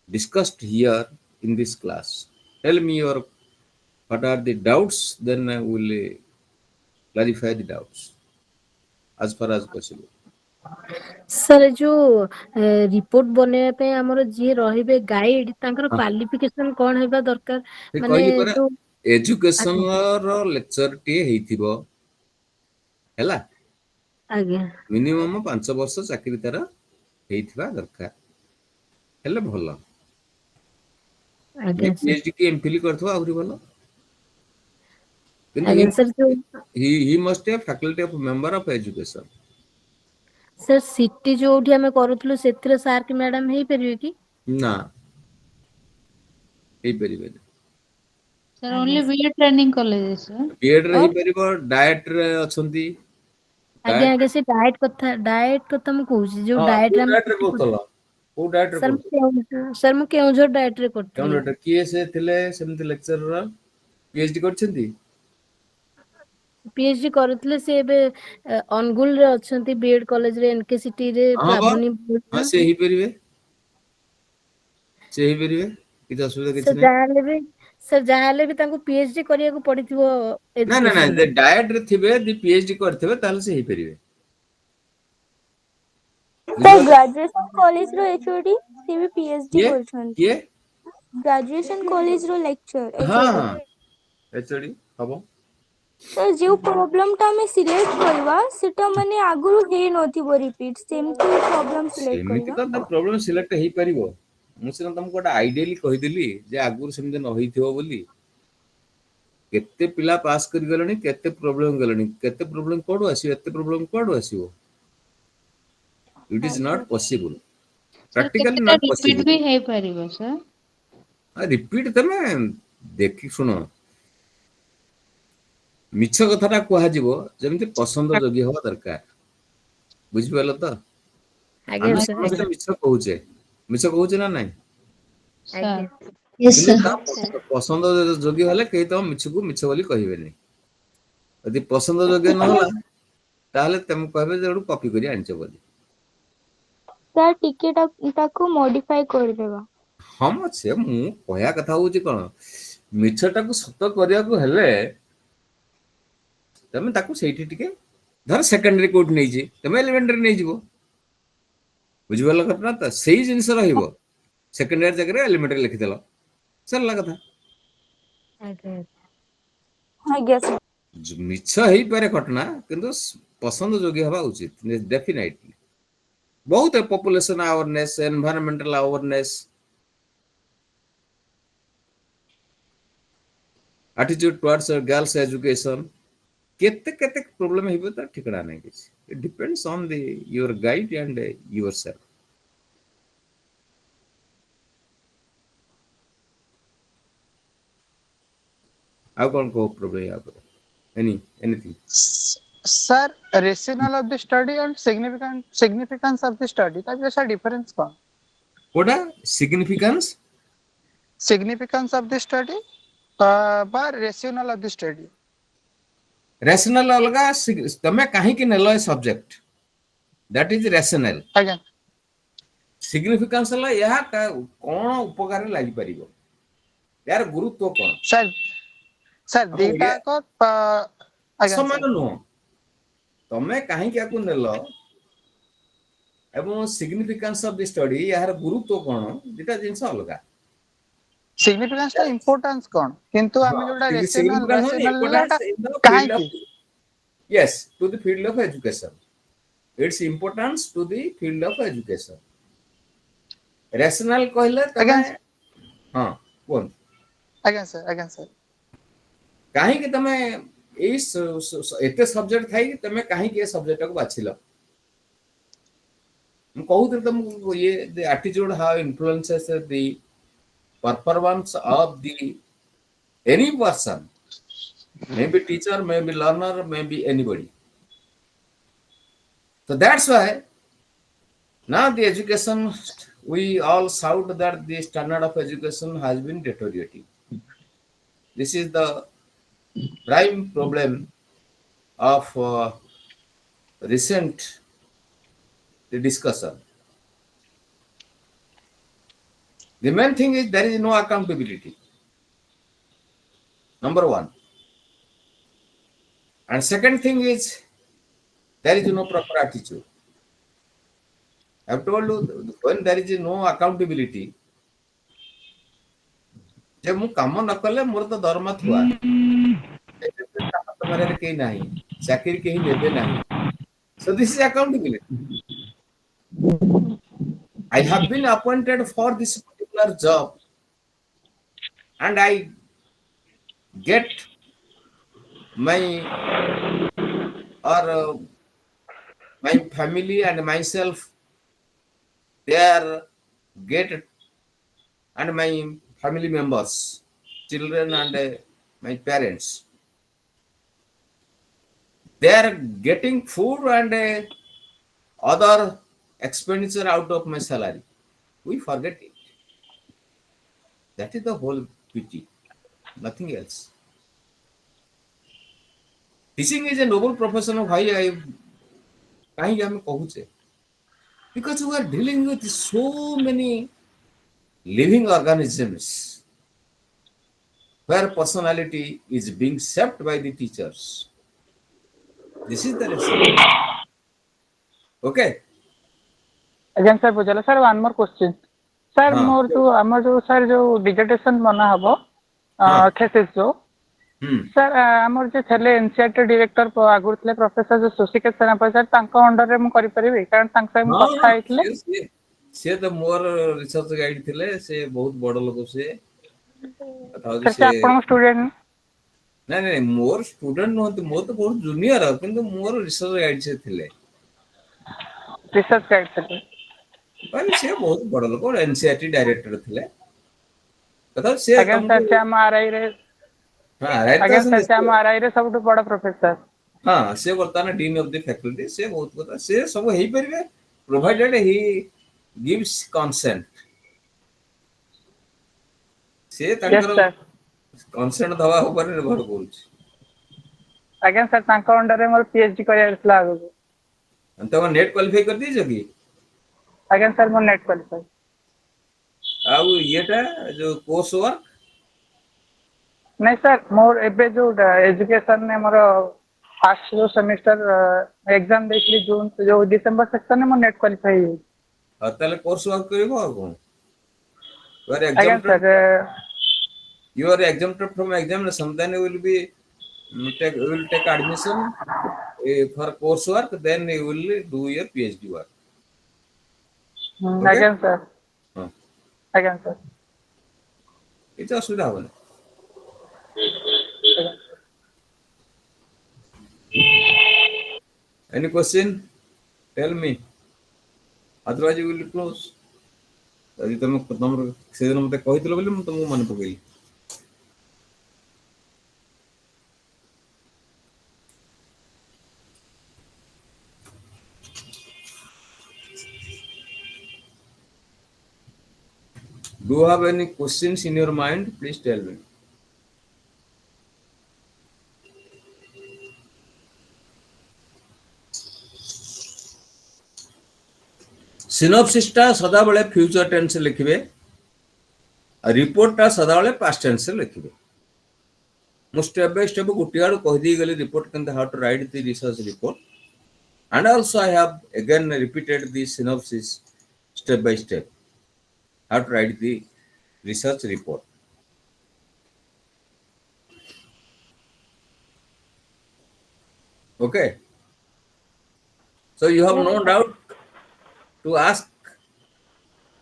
Speaker 2: discussed here in this class. Tell me your what are the doubts, then I will clarify the doubts as far as possible.
Speaker 4: Sir जो report बनेଇବା ପାଇଁ ଆମର ଯିଏ ରହିବେ ଗାଇड ତାଙ୍କର
Speaker 2: हाँ,
Speaker 4: କ୍ୱାଲିଫିକେସन କଣ ହେବା ଦରକାର
Speaker 2: ସେ
Speaker 4: ମାନେ
Speaker 2: କହିଲି ପରା
Speaker 4: ଯୋଉ
Speaker 2: ଏଜୁକେସନ
Speaker 4: ଆଜ୍ଞା
Speaker 2: ର ଲେକ୍ଚର ଟିଏ ହେଇଥିବ ହେଲା
Speaker 4: ଆଜ୍ଞା
Speaker 2: ମିନିମମ 5 ବର୍ଷ ଚାକିରି ତାର ହେଇଥିବା ଦରକାର ହେଲେ ଭଲ
Speaker 4: ଆଜ୍ଞା
Speaker 2: ଯଦି
Speaker 4: ସାର୍
Speaker 2: PhD କି MPhil କରିଥିବ ଆହୁରି ଭଲ କିନ୍ତୁ
Speaker 4: ଆଜ୍ଞା ସାର୍ ଯୋଉ
Speaker 2: he must have faculty of member of education.
Speaker 4: Sir city ଯୋଉଠି ଆମେ କରୁଥିଲୁ ସେଥିରେ ସାର୍ କି ମ୍ୟାଡାମ ହେଇପାରିବେ କି
Speaker 2: ନା ହେଇପାରିବେନି
Speaker 5: Sir,
Speaker 4: ଆଜ୍ଞା
Speaker 5: only BA training colleges, sir.
Speaker 2: BEd ରେ
Speaker 4: ଅ
Speaker 2: ହେଇପାରିବ ଡାଏଟ ରେ ଅଛନ୍ତି
Speaker 4: ଆଜ୍ଞା
Speaker 2: ଡାଏଟ
Speaker 4: ଆଜ୍ଞା ସେ ଡାଏଟ କଥା ମୁଁ କହୁଛି ଯୋଉ
Speaker 2: ହଁ
Speaker 4: ଡାଏଟ
Speaker 2: କୋଉ
Speaker 4: ରେ ଆମେ
Speaker 2: ଡାଏଟ ରେ
Speaker 4: ସିଟି
Speaker 2: କରୁଥିଲ କୋଉ ଡାଏଟ ରେ
Speaker 4: ସାର୍
Speaker 2: କରୁଥିଲ
Speaker 4: ମୁଁ କେଉଁଝର ଡାଏଟ ରେ
Speaker 2: କେଉଁ
Speaker 4: କରିଥିଲି
Speaker 2: ଡାଏଟ କିଏ ସେ ଥିଲେ ସେମିତି ଲେକ୍ଚରର PhD କରିଛନ୍ତି
Speaker 4: ପିଏଚଡି କରୁଥିଲେ ସେ ଏବେ ଅନୁଗୁଳରେ ଅଛନ୍ତି ବିଏଡ କଲେଜରେ ଏନକେସିଟି ରେ
Speaker 2: ହଁ ବା
Speaker 4: ପ୍ଲାବନୀ
Speaker 2: ହଁ ସେ ହେଇପାରିବେ ସେ ହେଇପାରିବେ କିଛି ଅସୁବିଧା
Speaker 4: ସେ
Speaker 2: କିଛି ନାହିଁ
Speaker 4: ଯାହାହେଲେ ବି ତାଙ୍କୁ ପିଏଚଡି କରିବାକୁ ପଡିଥିବ
Speaker 2: ନା ନା ନା
Speaker 4: ଏଜୁକେସନରେ
Speaker 2: ଯଦି ଡାଏଟ ରେ ଥିବେ ଯଦି PhD କରିଥିବେ ତାହେଲେ ସେ ହେଇପାରିବେ
Speaker 6: ସାର୍
Speaker 2: ବୁଝିପାରିଲ
Speaker 6: ଗ୍ରାଜୁଏସନ କଲେଜର ଏଚଓଡି ସେ ବି ପିଏଚଡି
Speaker 2: କିଏ
Speaker 6: କରୁଛନ୍ତି
Speaker 2: କିଏ
Speaker 6: ଗ୍ରାଜୁଏସନ କଲେଜର ଲେକ୍ଚର
Speaker 2: ହଁ
Speaker 6: ଏଚଓଡି
Speaker 2: ହଁ HOD ହବ
Speaker 6: ସାର୍ ଯୋଉ ପ୍ରୋବ୍ଲେମ ଟା ଆମେ ସିଲେକ୍ଟ କରିବା ସେଟା ମାନେ ଆଗରୁ ହେଇନଥିବ ରିପିଟ ସେମିତି ପ୍ରୋବ୍ଲେମ ସିଲେକ୍ଟ
Speaker 2: ସେମିତି
Speaker 6: କରିବା
Speaker 2: ତ ପ୍ରୋବ୍ଲେମ ସିଲେକ୍ଟ ହେଇପାରିବ ମୁଁ ସିନା ତମକୁ ଗୋଟେ ଆଇଡିଆଲି କହିଦେଲି ଯେ ଆଗରୁ ସେମିତି ନ ହେଇଥିବ ବୋଲି କେତେ ପିଲା ପାସ୍ କରିଗଲେଣି କେତେ ପ୍ରୋବ୍ଲେମ ଗଲେଣି କେତେ ପ୍ରୋବ୍ଲେମ କୁଆଡୁ ଆସିବ ଏତେ ପ୍ରୋବ୍ଲେମ କୁଆଡୁ ଆସିବ ଇଟ୍ ଇଜ
Speaker 6: ଆଜ୍ଞା
Speaker 2: ନଟ୍ ପସିବୁଲ
Speaker 5: Sir,
Speaker 2: ପ୍ରାକ୍ଟିକାଲି
Speaker 5: କେତେଟା
Speaker 2: ନଟ୍
Speaker 5: repeat
Speaker 2: ପସିବୁଲ
Speaker 5: ବି ହେଇପାରିବ, sir?
Speaker 2: ରିପିଟ ତମେ ଦେଖି ଶୁଣ ମିଛ କଥାଟା କୁହାଯିବ ଯେମିତି ପସନ୍ଦ ଯୋଗ୍ୟ ହବା ଦରକାର ବୁଝିପାରିଲ ତ
Speaker 4: ଆଜ୍ଞା
Speaker 2: ଆମେ
Speaker 4: ସାର୍
Speaker 2: ସମସ୍ତେ ମିଛ କହୁଛେ ନା ନାଇଁ
Speaker 5: Sir.
Speaker 4: ଆଜ୍ଞା
Speaker 3: Yes,
Speaker 2: କିନ୍ତୁ
Speaker 3: sir.
Speaker 2: ତା ପସନ୍ଦ ଯୋଗ୍ୟ ହେଲେ କେହି ତମ ମିଛକୁ ମିଛ ବୋଲି କହିବେନି ଯଦି ପସନ୍ଦ ଯୋଗ୍ୟ ନହେଲା ତାହେଲେ ତମେ କହିବେ ଯେ ଗୋଟେ କପି କରି ଆଣିଛ ବୋଲି
Speaker 6: ସାର୍ ଟିକେ ତାକୁ ମଡିଫାଏ କରିଦେବା
Speaker 2: ହଁ ମ ସେ ମୁଁ କହିବା କଥା ହଉଛି କଣ ମିଛଟାକୁ ସତ କରିବାକୁ ହେଲେ ତମେ ତାକୁ ସେଇଠି ଟିକେ ଧର ସେକେଣ୍ଡାରୀ କୋଉଠି ନେଇଛି ତମେ ଏଲିମେଣ୍ଟାରୀ ନେଇଯିବ ବୁଝିପାରିଲ କଥା ତ ସେଇ ଜିନିଷ ରହିବ ସେକେଣ୍ଡାରୀ ଜାଗାରେ ଏଲିମେଣ୍ଟାରୀ ଲେଖିଦେଲ ସରିଲା କଥା
Speaker 4: ଆଜ୍ଞା
Speaker 6: ଆଜ୍ଞା ସାର୍
Speaker 2: ମିଛ ହେଇପାରେ ଘଟଣା କିନ୍ତୁ ପସନ୍ଦ ଯୋଗ୍ୟ ହେବା ଉଚିତ ଡେଫିନାଇଟଲି ବହୁତ population awareness environmental awareness attitude towards girls education କେତେ କେତେ ପ୍ରୋବ୍ଲେମ ହେଇପାରିବ ତାର ଠିକଣା ନାହିଁ କିଛି it depends on the your guide and yourself ଆଉ କଣ କହୁ ପ୍ରୋବ୍ଲେମ ୟା ଉପରେ anything?
Speaker 7: Sir, rationale of the study and significance of the study. That is a difference कौन?
Speaker 2: What a significance?
Speaker 7: Significance of the study, but rationale of the study.
Speaker 2: Rational अलगा तमे काहे कि नेलो subject that is rational.
Speaker 7: Again,
Speaker 2: Significance ହେଲା ଏହା कोन उपकार लागि परिबो यार गुरुत्व कोन
Speaker 7: sir, दीटा को again
Speaker 2: समान
Speaker 7: sir.
Speaker 2: नो तमे काहे कि आकु नेलो एवं significance of the study यार गुरुत्व कोन दीटा जिंस अलगा
Speaker 7: Significance टा importance कौन? किंतु आमे जोटा rational
Speaker 2: importance
Speaker 7: टा
Speaker 2: in the
Speaker 7: काहे
Speaker 2: field of
Speaker 7: की?
Speaker 2: yes to the field of education. Its importance to the field of education. Rational कहले तमे
Speaker 7: Again,
Speaker 2: हां कोन
Speaker 7: again sir.
Speaker 2: काहे कि तमे इस एते सब्जेक्ट थाई कि तमे काहे कि ए सब्जेक्ट को बाछिलो हम कहू तुम ये the attitude how influences the performance of the any person, maybe teacher, maybe learner, maybe anybody. So that's why now the education, we all shout that the standard of education has been deteriorating. This is the prime problem of recent discussion. The main thing is there is no accountability. Number one. And second thing is there is no proper attitude. I've told you when there is no accountability, जब मु काम न कले मोर तो दरमा थुआ तुम्हारे कहीं नहीं चाकरी कहीं लेबे नहीं. So this is accountability. I have been appointed for this particular job and I get my or my family and myself there get and my family members, children and my parents, they are getting food and other expenditure out of my salary. We forget it. That is the whole pity, nothing else. Teaching is a noble profession of because we are dealing with so many living organisms where personality is being shaped by the teachers. This is the lesson. Okay.
Speaker 7: Again sir बुझला sir one more question. Sir
Speaker 2: हाँ.
Speaker 7: मोर जो हमर जो sir जो dissertation बना हबो
Speaker 2: हाँ.
Speaker 7: thesis जो सर हमर जे थले एनसीईआरटी डायरेक्टर आगुर थले प्रोफेसर जो सुशिकेत सेनापति सर तांको अंडर रे मु करि परिबे कारण तांक से मु कथा आइतले
Speaker 2: से तो मोर रिसर्च गाइड थिले से बहुत बड़ लोग से
Speaker 7: सर आपन स्टूडेंट
Speaker 2: नहीं मोर स्टूडेंट नहत मोर तो बहुत जूनियर है किंतु मोर रिसर्च गाइड से थिले
Speaker 7: रिसर्च गाइड थे
Speaker 2: पर से बहुत बड़ लोग एनसीईआरटी डायरेक्टर थिले कथा से
Speaker 7: अगेन सर से हम आरआई रे
Speaker 2: हां राइट
Speaker 7: अगेन सर से हम आरआई रे सबटु बड़ प्रोफेसर
Speaker 2: हां से वर्तमान डीन ऑफ द फैकल्टी से बहुत कथा से सब हेई परिबे प्रोवाइडेड ही गिव्स कंसेंट से तांकर कंसेंट दवा ऊपर निर्भर करूछ
Speaker 7: अगेन सर तांको अंडर रे मोर पीएचडी करियारला आगु
Speaker 2: अंत नेट क्वालिफाई कर दीजो कि
Speaker 7: अगेन सर मोर नेट क्वालिफाई
Speaker 2: आउ येटा जो कोर्स वर्क
Speaker 7: नहीं सर मोर एबे जो एजुकेशन ने मोर फर्स्ट जो सेमेस्टर एग्जाम देखली जून जो दिसंबर सेक्शन में मोर नेट क्वालिफाई
Speaker 2: ताले कोर्स वर्क करबो आ कोन your
Speaker 7: again
Speaker 2: exam
Speaker 7: sir
Speaker 2: you are exempted from examination, then you will take admission for coursework, then you will do your PhD work. Okay?
Speaker 7: Again sir
Speaker 2: हाँ.
Speaker 7: Again sir
Speaker 2: it's असुविधा होने. Any question? Tell me. Otherwise you will close. यदि तुम से दिन मते कहितलो बोली म तुमको मन पकेली. Do you have any questions in your mind? Please tell me. Synopsis टा सदाबले फ्यूचर टेंस लिखिबे, रिपोर्ट टा सदाबले पास्ट टेंस लिखिबे. मु स्टेप बाय स्टेप गुटियाडू कहि दी गली रिपोर्ट केंत how to write the research report, and also I have again repeated the synopsis step by step how to write the research report. Okay, so you have no doubt to ask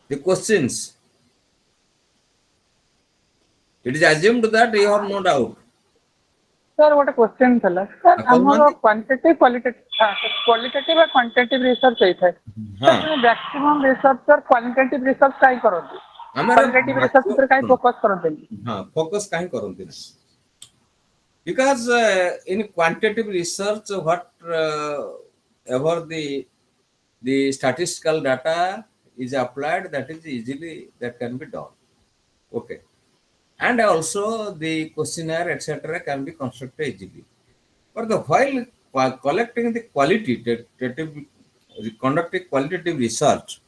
Speaker 2: the questions. It is assumed that you have no doubt.
Speaker 7: Sir गोटे question थला sir
Speaker 2: कौन
Speaker 7: हमर
Speaker 2: मानती?
Speaker 7: Quantitative qualitative और quantitative research होई थाए
Speaker 2: हाँ.
Speaker 7: Sir maximum researcher qualitative research काई करथि
Speaker 2: हमारा
Speaker 7: क्वालिटेटिव रिसर्च पर काई फोकस करथि
Speaker 2: हाँ focus काहे करंती ना, because in quantitative research what ever the statistical data is applied, that is easily that can be done. Okay, and also the questionnaire etc can be constructed easily. But the while collecting the conducting qualitative research,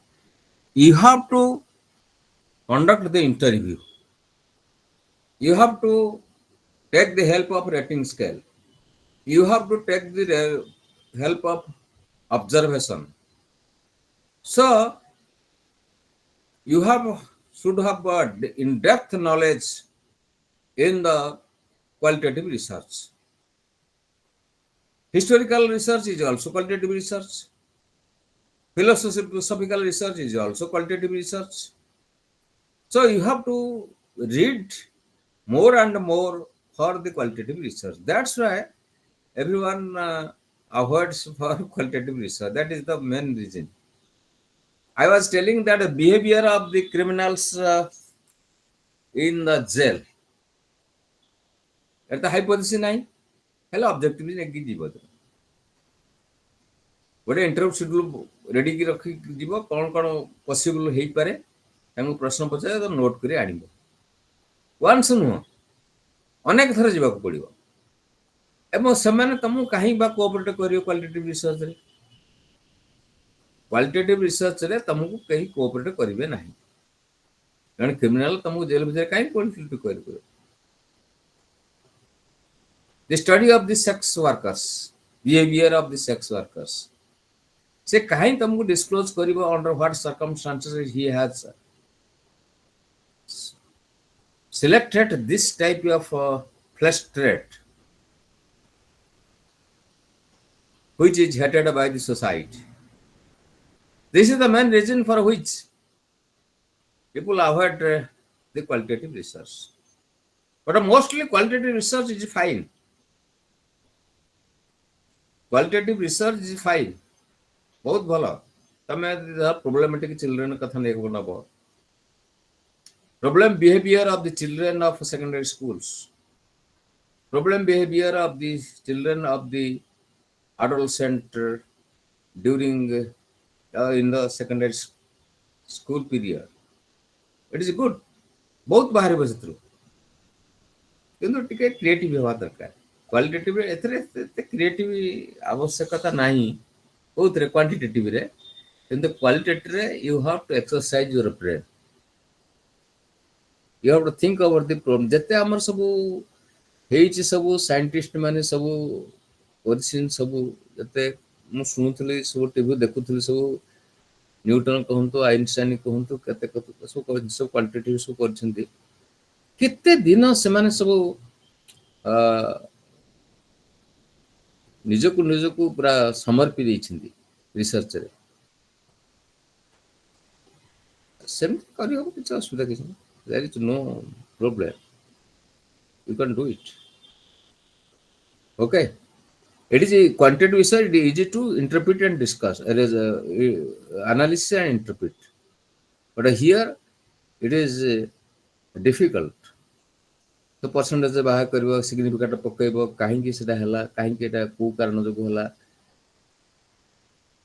Speaker 2: you have to conduct the interview. You have to take the help of rating scale. You have to take the help of observation. So you should have in-depth knowledge in the qualitative research. Historical research is also qualitative research. Philosophical research is also qualitative research. So you have to read more and more for the qualitative research. That's why everyone avoids for qualitative research. That is the main reason. I was telling that the behavior of the criminals in the jail, at the hypothesis nahi, hello objectively neki jibo. गोटे interview schedule ready की रखी जीव कौन कौन possible हो पारे तांको प्रश्न पचारे तो नोट करी आनिबो. वन्स नुह अनेक थर जीवा को पड़िबो एवं सेमाने तुमको कहीं बा कोऑपरेट करियो क्वालिटेटिव रिसर्च रे. क्वालिटेटिव रिसर्च रे तुमको कहीं कोऑपरेट करिवे नाही, कारण क्रिमिनल तुमको जेल भितर कहीं क्वालिटेटिव करियो. The study of the sex workers, behaviour of the sex workers, से कहीं तुमको डिस्क्लोज करिबो under what circumstances he has selected this type of flesh trait which is hated by the society. This is the main reason for which people avoid the qualitative research. But mostly qualitative research is fine. Qualitative research is fine. बहुत भला. तमे problematic children कथा नहीं बनबो. Problem behavior of the children of secondary schools. Problem behavior of the children of the adolescent during in the secondary school period. It is good. बहुत बाहर बसतु. किंतु टिके क्रिएटिव होवा दरकार. क्वालिटेटिव रे एतरे क्रिएटिव आवश्यकता नाही. बहुत रे क्वांटिटेटिव रे. किंतु क्वालिटेटिव रे you have to exercise your brain. You have to think about the problem. जते हमर सबु हेछि सबु साइंटिस्ट माने सबु ओरिजिन सबु जते मु सुनुथली सबु टीवी देखुथली सबु न्यूटन कहंतु आइंस्टाइन कहंतु कते कते सब क्वांटिटेटिव सब करछन्ती. किते दिन से माने सबु निजको पूरा समर्पि दैछन्ती रिसर्च रे. सेम करियो किछ असुविधा किछ. There is no problem. You can do it. Okay. It is a quantitative research. It is easy to interpret and discuss. It is analysis and interpret. But here it is difficult. तो percentage बाहर करबो, significant पकेबो, काहे कि सेटा हला, काहे कि एटा को कारण जो हला,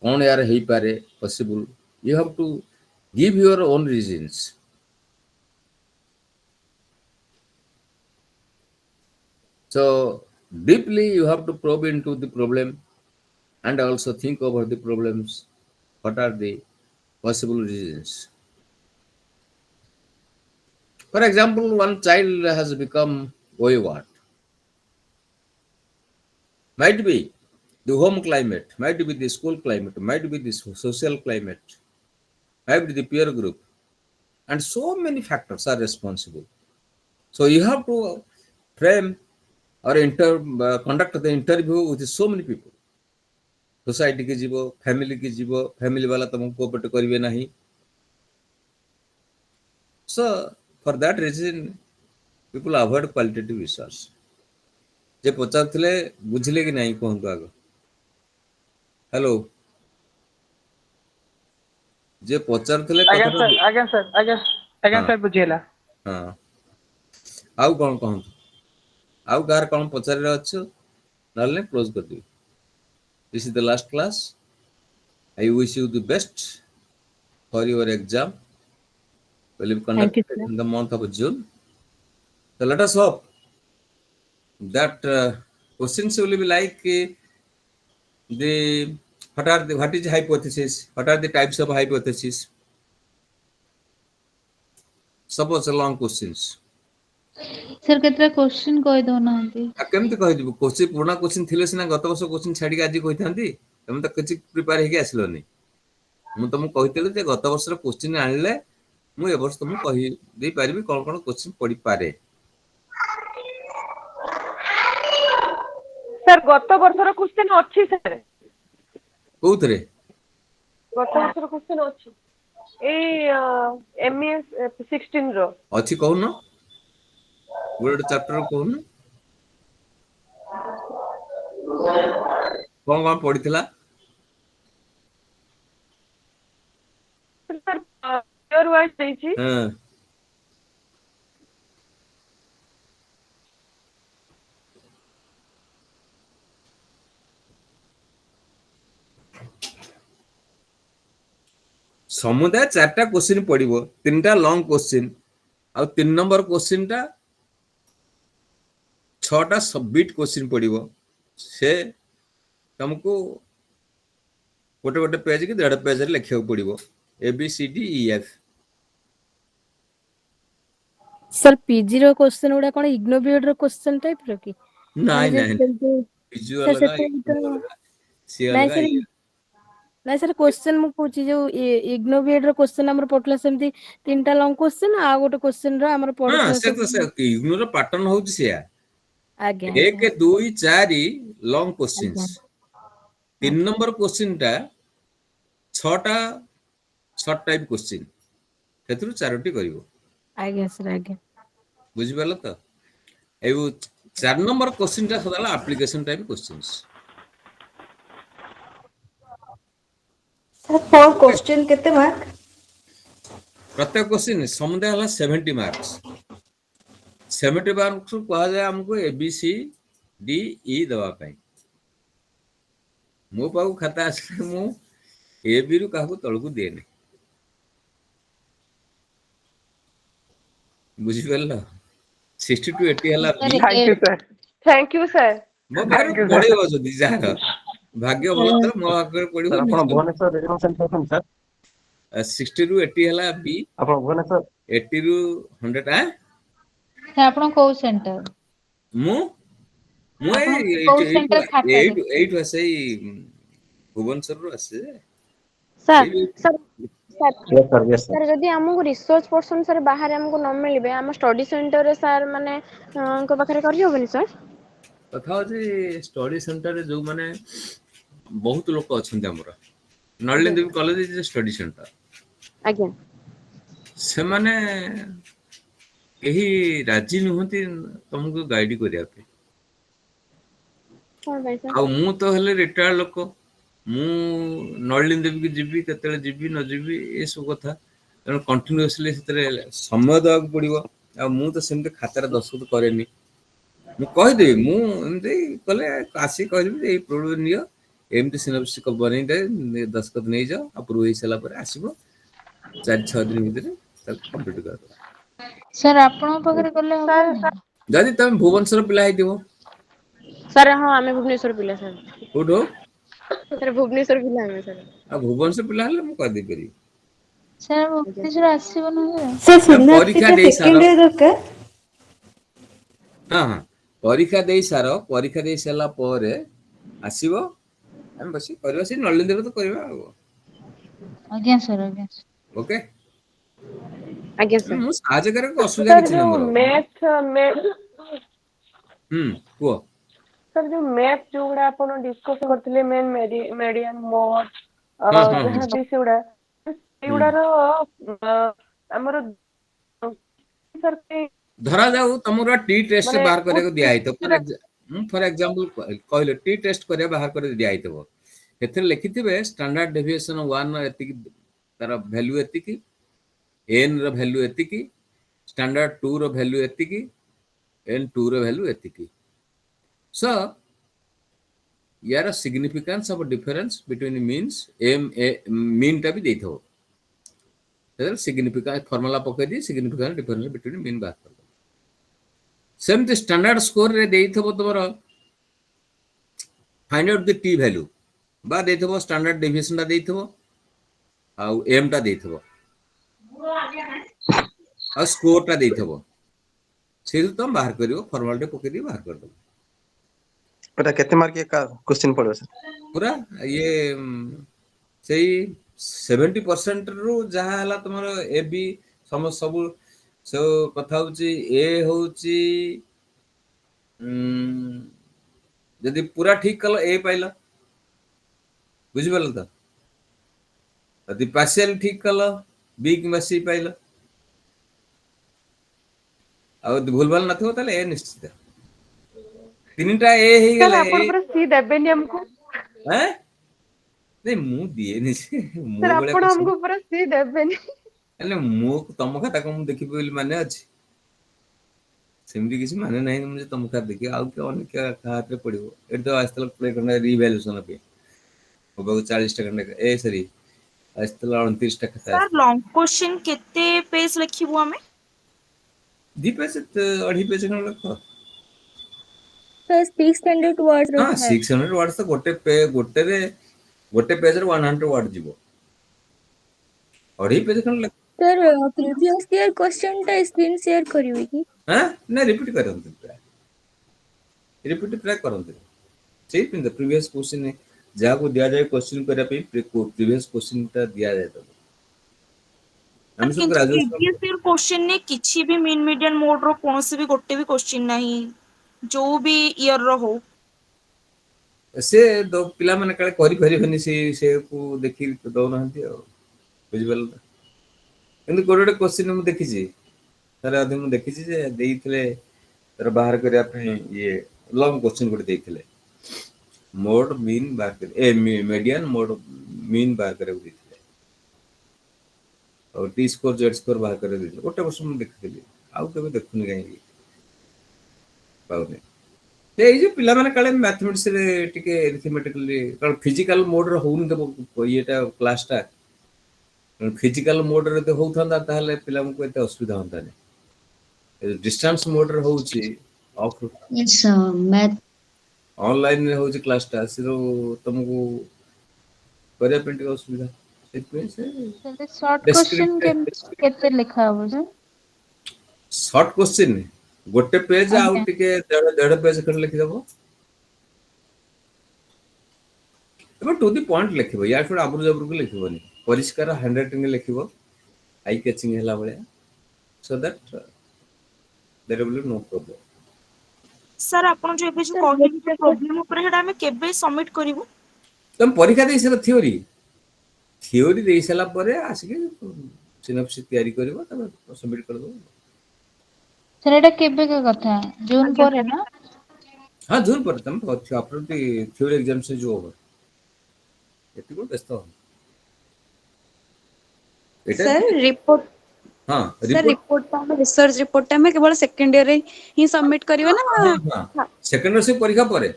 Speaker 2: कोन यार हेई पारे possible. You have to give your own reasons. So deeply you have to probe into the problem and also think over the problems. What are the possible reasons? For example, one child has become wayward. Might be the home climate, might be the school climate, might be the social climate, might be the peer group, and so many factors are responsible. So you have to frame or conduct the interview with so many people. Society की जीवो, family की जीवो, family वाला तुमको cooperate करिवे नहीं. So for that reason, people avoid qualitative research. जे पचारथिले बुझिले कि नहीं कहंतु आगो. हेलो जे पचारथिले
Speaker 7: ଆଜ୍ଞା
Speaker 2: कथा.
Speaker 7: ସାର୍ ଆଜ୍ଞା ସାର୍ ଆଜ୍ଞା ଆଜ୍ଞା
Speaker 2: हाँ
Speaker 7: ସାର୍ ବୁଝିହେଲା।
Speaker 2: हाँ आउ कौन कहंतु आउ गार कौन पचारे अच्छो नले क्लोज कर दियो. This is the last class. I wish you the best for your exam will be
Speaker 4: Thank you,
Speaker 2: conducted
Speaker 4: sir.
Speaker 2: in the month of June. So let us hope that questions will be like the what is hypothesis, what are the types of hypothesis. Suppose a long questions.
Speaker 5: Sir केतरा question कहि दो नांती
Speaker 2: केमती कहि दिबु question पुराना question थिले सिना गत वर्ष question छाडी के आज कहिथांती तमे त किछि प्रिपेयर हेके आसिलोनी मु तुमको कहितले जे गत वर्ष क्वेश्चन आनले मु ए वर्ष तुमको कहि देई पारिबी कोन कोन क्वेश्चन पड़ी पारे.
Speaker 1: ସାର୍ ଗତ ବର୍ଷର କ୍ୱେଶ୍ଚନ ଅଛି ସାର୍
Speaker 2: କୋଉଥିରେ
Speaker 1: ଗତ ବର୍ଷର କ୍ୱେଶ୍ଚନ ଅଛି ଏଇ MES-16 ର
Speaker 2: ଅଛି कहून गोटे चैप्टर कहून कौन पढ़ी
Speaker 1: ସାର୍ ଇୟର ୱାଇଜ ଦେଇଛି
Speaker 2: समुदाय 4टा क्वेश्चन पड़ो 3टा लॉन्ग क्वेश्चन आ 3 नंबर क्वेश्चन टा 6टा सबमिट क्वेश्चन पड़ो से तुमको गोटे गोटे पेज की 1.5 पेज रे लिखिया पड़ो ABCDEF.
Speaker 4: सर पीजी रो क्वेश्चन उडा कोन इग्नो बीएड रो क्वेश्चन टाइप रो की
Speaker 2: नहीं
Speaker 4: जे
Speaker 2: नहीं पिजु
Speaker 4: सर
Speaker 2: अलगा
Speaker 4: सेते
Speaker 2: सी
Speaker 4: नहीं
Speaker 2: अलगा
Speaker 4: सर नहीं सर क्वेश्चन मु पूछी जो इग्नो बीएड रो क्वेश्चन हमर पटला सेमती 3टा लॉन्ग क्वेश्चन आ गोटे क्वेश्चन रो हमर
Speaker 2: हां
Speaker 4: पडथला
Speaker 2: से तो से इग्नोर पैटर्न होउछ सिया
Speaker 4: आज्ञा
Speaker 2: 1 2 4 लॉन्ग क्वेश्चंस
Speaker 4: आज्ञा
Speaker 2: 3 नंबर क्वेश्चन टा 6टा शॉर्ट टाइप क्वेश्चन हेतु 4टी करिवो
Speaker 4: आज्ञा सर आज्ञा
Speaker 2: बुझि पालो त एउ 4 नंबर क्वेश्चन टा सदाला एप्लीकेशन टाइप क्वेश्चंस.
Speaker 8: सर पर क्वेश्चन केते मार्क
Speaker 2: प्रत्येक क्वेश्चन समुदाय हला 70 मार्क्स 70 मार्क्स कहा जाए हमको ABCDE दवा पाई मो पाऊ खाता आसले मु एबी रु काहू तळकू देने बुझि पालो 60 to 80 हला बी
Speaker 7: thank you sir
Speaker 1: thank you sir
Speaker 2: मो बारे
Speaker 7: Thank you, sir.
Speaker 2: पढिबो जदी जार भाग्य भलो त मो आगे पढिबो
Speaker 9: सर आपण भुवनेश्वर रीजनल सेंटर कोन सर
Speaker 2: 60 रु 80 हला बी
Speaker 9: आपण भुवनेश्वर
Speaker 2: 80 रु 100 आ
Speaker 5: सर आपण को सेंटर
Speaker 2: मु मु
Speaker 5: आपण को सेंटर खाते
Speaker 2: 8 हसै भुवनेश्वर रु आसे
Speaker 10: sir sir
Speaker 9: yes sir yes sir
Speaker 10: sir जदि हमको रिसर्च पर्सन सर बाहर हमको न मिलबे हम स्टडी सेंटर रे सर माने को पाखरे करि होबनी सर
Speaker 2: कथा होची स्टडी सेंटर रे जो माने बहुत लोक अछन हमर नलिन देवी कॉलेज इज स्टडी सेंटर
Speaker 10: आज्ञा
Speaker 2: से माने एही राजी नहति तुमको गाइड करिया पे
Speaker 10: कोन भाई सर
Speaker 2: आ मु तो हेले रिटायर्ड लोक मु नलिन देवी की जीवी केतले जीवी न जीवी ए सब कथा तेणु कंटिन्यूअसली सेतरे समय देवा पड़िबो आ मु तो सेमते खातार दस्तखत करेनी मु कहि देबी मु एमते कले आसी कहबी ए प्रोब्लेम नियो एमते सिनॉप्सिस को बनै दे दस्तखत नै जाओ अप्रूव होई सला पर आसीबो 4-6 दिन भीतर कंप्लीट कर
Speaker 5: सर आपण पकरे करले
Speaker 10: सर
Speaker 5: हो
Speaker 2: जदि तुम भुवनेश्वर पिला हेतिबो
Speaker 10: ସାର୍ ହଁ ଆମେ ଭୁବନେଶ୍ୱର ପିଲା ସାର୍।
Speaker 2: କୋଉଠୁ?
Speaker 10: ସାର୍ ଭୁବନେଶ୍ୱର ପିଲା ଆମେ ସାର୍।
Speaker 2: ଆଉ ଭୁବନେଶ୍ୱର ପିଲା ହେଲେ ମୁଁ କରିଦେଇ ପାରିବି।
Speaker 3: ସାର୍
Speaker 10: ଆଜ୍ଞା
Speaker 3: ଭୁବନେଶ୍ୱର ଆସିବ ନହେଲେ।
Speaker 8: ସାର୍
Speaker 2: ତମେ ପରୀକ୍ଷା
Speaker 8: ସିନାପ୍ସିସ୍
Speaker 2: ଦେଇ ସାର।
Speaker 8: ସେକେଣ୍ଡ ଇୟର ଦରକାର?
Speaker 2: ହଁ ହଁ ପରୀକ୍ଷା ଦେଇ ସାର, ପରୀକ୍ଷା ଦେଇ ସାରିଲା ପରେ ଆସିବ, ଆମେ ବସିକି କରିବା, ସେ ନଳିନୀଦେବୀରେ ତ କରିବା ଆଉ।
Speaker 3: ଆଜ୍ଞା ସାର୍ ଆଜ୍ଞା।
Speaker 2: ଓକେ।
Speaker 10: ଆଜ୍ଞା ସାର୍।
Speaker 2: ମୁଁ ସାହାଯ୍ୟ କରିବାକୁ ଅସୁବିଧା
Speaker 1: ସାର୍
Speaker 2: କିଛି ନାହିଁ
Speaker 1: ଯୋଉ
Speaker 2: ମୋର। କୁହ।
Speaker 1: ସାର୍ ଯୋଉ ମ୍ୟାଥ୍ ଯୋଉଗୁଡା ଆପଣ ଡିସ୍କସ୍ କରିଥିଲେ ମେଡିଆନ୍ ମୋଡ୍
Speaker 2: ହଁ ହଁ ହଁ
Speaker 1: ଯାହାବି ସେଗୁଡା
Speaker 2: ହୁଁ।
Speaker 1: ସେଇଗୁଡାର ଆମର ସାର୍
Speaker 2: ଧରା ଯାଉ ତମର ଟି ଟେଷ୍ଟ
Speaker 1: ମାନେ
Speaker 2: ବାହାର କରିବାକୁ ଦିଆହେଇଥିବ।
Speaker 1: କୋଉ
Speaker 2: ଫର ଏକ୍ସାମ୍ପଲ କହିଲେ ଟି ଟେଷ୍ଟ କରିବା ବାହାର କରି ଦିଆହେଇଥିବ। ସେଥିରେ ଲେଖିଥିବେ ଷ୍ଟାଣ୍ଡାର୍ଡ ଡେଭିଏସନ 1 ଏତିକି, ତାର ଭ୍ୟାଲୁ ଏତିକି, n ର ଭ୍ୟାଲୁ ଏତିକି, ଷ୍ଟାଣ୍ଡାର୍ଡ 2 ର ଭ୍ୟାଲୁ ଏତିକି, n2 ର ଭ୍ୟାଲୁ ଏତିକି। So ୟାର significance of difference between mean ଟା ବି ଦେଇଥିବ। ସିଗ୍ନିଫିକାନ୍ସ ଫର୍ମୁଲା ପକେଇ ଦେଇ ସିଗ୍ନିଫିକାନ୍ସ ଡିଫରେନ୍ସ ବିଟୱିନ୍ ମିନ୍ ବାହାର କରିବ। ସେମିତି ଷ୍ଟାଣ୍ଡାର୍ଡ ସ୍କୋରରେ ଦେଇଥିବ ତମର ଫାଇଣ୍ଡ ଆଉଟ୍ ଦି ଟି ଭ୍ୟାଲୁ, ବା ଦେଇଥିବ ଷ୍ଟାଣ୍ଡାର୍ଡ ଡିଭିଏସନ ଟା ଦେଇଥିବ, ଆଉ ଏମ୍ ଟା ଦେଇଥିବ, ଆଉ ସ୍କୋର ଟା ଦେଇଥିବ। ସେଇଠୁ ତମେ ବାହାର କରିବ, ଫର୍ମୁଲା ଟେ ପକେଇ ଦେଇ ବାହାର କରିଦବ।
Speaker 9: ଏଟା କେତେ ମାର୍କିଆ କ୍ୱେଶ୍ଚିନ୍ ପଡିବ ସାର୍?
Speaker 2: ପୁରା ଇଏ ସେଇ 70% ରୁ ଯାହା ହେଲା ତମର ଏ ବି ସବୁ କଥା ହଉଛି, ଏ ହଉଛି ଯଦି ପୁରା ଠିକ କଲ ଏ ପାଇଲ, ବୁଝିପାରିଲ ତ? ଯଦି ପାର୍ସିଆଲ ଠିକ କଲ ବି କିମ୍ବା ସି ପାଇଲ, ଆଉ ଯଦି ଭୁଲ ଭାଲ ନଥିବ ତାହେଲେ ଏ ନିଶ୍ଚିତ। ତିନିଟା ଏ
Speaker 1: ସାର୍
Speaker 2: ହେଇଗଲେ
Speaker 1: ଆପଣ ପୁରା ସି ଦେବେନି ଆମକୁ?
Speaker 2: ଆଁ ନାଇଁ ମୁଁ ଦିଏନି ସେ ମୋ
Speaker 1: ସାର୍
Speaker 2: ଭଳିଆ
Speaker 1: ଆପଣ
Speaker 2: କୋଶ୍ଚିନ୍।
Speaker 1: ଆମକୁ ପୁରା ସି ଦେବେନି?
Speaker 2: ହେଲେ ମୁଁ ତମ ଖାତା କଣ ମୁଁ ଦେଖିବି ବୋଲି ମାନେ ଅଛି? ସେମିତି କିଛି ମାନେ ନାହିଁ ମୁଁ ଯେ ତମ ଖାତା ଦେଖିବି, ଆଉ କିଏ ଅନ୍ୟ କାହା ହାତରେ ପଡିବ। ଏଠି ତ ଆସିଥିଲା 20 ଖଣ୍ଡେ ରିଭାଲୁଏସନ ପାଇଁ, ମୋ ପାଖକୁ 40 ଟା ଖଣ୍ଡେ ସରି ଆସିଥିଲା 29 ଟା ଖାତା
Speaker 11: ସାର୍
Speaker 2: ଆସିଥିଲା।
Speaker 11: ଲଙ୍ଗ କ୍ୱେଶ୍ଚିନ୍ କେତେ ପେଜ ଲେଖିବୁ ଆମେ?
Speaker 2: 2 ପେଜ, ଅଢେଇ ପେଜ ଖଣ୍ଡେ ଲେଖ।
Speaker 6: ସାର୍ 600 ୱାର୍ଡ ର
Speaker 2: ହଁ
Speaker 6: ଥାଏ।
Speaker 2: 600 ୱାର୍ଡ ତ ଗୋଟେ ପେଜରେ 100 ୱାର୍ଡ ଯିବ। ଅଢେଇ ପେଜ ଖଣ୍ଡେ ଲେଖ।
Speaker 6: ସାର୍ ପ୍ରିଭିୟସ୍ ଇୟର କ୍ୱେଶ୍ଚନ ଟା ସ୍କ୍ରିନ୍ ସେୟାର କରିବେ କି?
Speaker 2: ନାଇଁ ରିପିଟ୍ କରନ୍ତୁ, ରିପିଟ୍ ପ୍ରାୟ କରନ୍ତୁ। ସେଇ ପ୍ରିଭିୟସ୍ କ୍ୱେଶ୍ଚିନ୍ ଯାହାକୁ ଦିଆଯାଏ କ୍ୱେଶ୍ଚିନ୍ କରିବା ପାଇଁ ପ୍ରିଭିୟସ୍ କ୍ୱେଶ୍ଚିନ୍ ଟା ଦିଆଯାଏ ତାକୁ। ଆମେ ସବୁ
Speaker 11: କିନ୍ତୁ
Speaker 2: ଗ୍ରାଜୁଏସନ
Speaker 11: ପ୍ରିଭିୟସ୍ ଇୟର କ୍ୱେଶ୍ଚିନ୍ ରେ କିଛି ବି ମିନ୍ ମିଡିଆନ ମୋଡ ର କୌଣସି ବି ଗୋଟେ ବି କ୍ୱେଶ୍ଚିନ୍ ନାହିଁ, ଯୋଉ ବି ଇୟର ର ହଉ।
Speaker 2: ସେ ପିଲାମାନେ କାଳେ କରିପାରିବେନି, ସେକୁ ଦେଖିକି ଦଉନାହାନ୍ତି ଆଉ। ବୁଝିପାରିଲ ତ? କିନ୍ତୁ ଗୋଟେ ଗୋଟେ କ୍ୱେଶ୍ଚିନ୍ ମୁଁ ଦେଖିଛି, ଥରେ ଅଧେ ମୁଁ ଦେଖିଛି ଯେ ଦେଇଥିଲେ ତାର ବାହାର କରିବା ପାଇଁ ଇଏ ଲଙ୍ଗ କ୍ୱେଶ୍ଚିନ୍ ଗୋଟେ ଦେଇଥିଲେ। ମୋଡ ମିନ୍ ବାହାର କରି ମିଡିଆନ ମୋଡ ମିନ୍ ବାହାର କରିବାକୁ ଦେଇଥିଲେ। ଆଉ ଟି ସ୍କୋର ଜେଡ୍ ସ୍କୋର ବାହାର କରିବାକୁ ଦେଇଥିଲେ। ଗୋଟେ ବର୍ଷ ମୁଁ ଦେଖିଥିଲି, ଆଉ କେବେ ଦେଖୁନି କାହିଁକି ପାଉନି। ଏଇ ଯୋଉ ପିଲାମାନେ କାଳେ ମ୍ୟାଥମେଟିକ୍ସ ରେ ଟିକେ ଫିଜିକାଲ ମୋଡରେ ହଉନି ତ ଇଏଟା କ୍ଲାସ ଟା। ଫିଜିକାଲ ମୋଡରେ ଯଦି ହଉଥାନ୍ତା ତାହେଲେ ପିଲାଙ୍କୁ ଏତେ ଅସୁବିଧା ହୁଅନ୍ତାନି। ଡିଷ୍ଟାନ୍ସ ମୋଡରେ ହଉଛି ଅଫ୍ ଅନଲାଇନରେ ହଉଛି କ୍ଲାସ ଟା, ତମକୁ କରିବା ପାଇଁ ଟିକେ ଅସୁବିଧା। ସେଥିପାଇଁ ସେ
Speaker 3: ସର୍ଟ
Speaker 2: ଡେସ୍କ୍ରିପ୍ଟ
Speaker 3: କ୍ୱେଶ୍ଚିନ୍ କେତେ ଲେଖା ହବ ସାର୍?
Speaker 2: ସର୍ଟ କ୍ୱେଶ୍ଚିନ୍ ଗୋଟେ ପେଜ ଆଉ
Speaker 3: ଆଜ୍ଞା।
Speaker 2: ଟିକେ ଦେଢ ପେଜ ଖଣ୍ଡେ ଲେଖିଦବ। ଏବେ ଟୁ ଦି ପଏଣ୍ଟ ଲେଖିବ, ୟାଠୁ ଆବୁରୁ ଯାବୁରୁ ଲେଖିବନି। ପରିଷ୍କାର ହ୍ୟାଣ୍ଡ ରାଇଟିଂରେ ଲେଖିବ, ଆଇ କ୍ୟାଚିଂ ହେଲା ଭଳିଆ, so that there will be no problem.
Speaker 11: Sir ଆପଣ ଯୋଉ ଏବେ ଯୋଉ
Speaker 6: ସାର୍
Speaker 11: କହିଲେ ଯୋଉ
Speaker 6: ଗୋଟେ
Speaker 11: ପ୍ରୋବ୍ଲେମ ଉପରେ, ସେଟା ଆମେ କେବେ ସବମିଟ କରିବୁ?
Speaker 2: ତମେ ପରୀକ୍ଷା ଦେଇ ସାର ଥିଓରି ଦେଇ ସାରିଲା ପରେ ଆସିକି ସିନପସିସ୍ ତିଆରି କରିବ, ତାପରେ ସବମିଟ୍ କରିଦବ।
Speaker 3: ସାର୍ ଏଇଟା କେବେକା କଥା, ଜୁନ ପରେ ନା?
Speaker 2: ହଁ ଜୁନ୍ ପରେ, ତମେ after the theory examination is over. ଏଥିପାଇଁ ବ୍ୟସ୍ତ ହଅନି। ଏଇଟା
Speaker 8: ସାର୍
Speaker 2: ଟିକେ
Speaker 8: ରିପୋର୍ଟ
Speaker 2: ହଁ
Speaker 8: ସାର୍
Speaker 2: ରିପୋର୍ଟ
Speaker 8: ରିପୋର୍ଟଟା ଆମେ ରିସର୍ଚ୍ଚ ରିପୋର୍ଟଟା ଆମେ କେବଳ ସେକେଣ୍ଡ ଇୟରରେ ହିଁ ସବମିଟ୍ କରିବା
Speaker 2: ହଁ
Speaker 8: ନା?
Speaker 2: ହଁ ସେକେଣ୍ଡ ବର୍ଷ ପରୀକ୍ଷା ପରେ।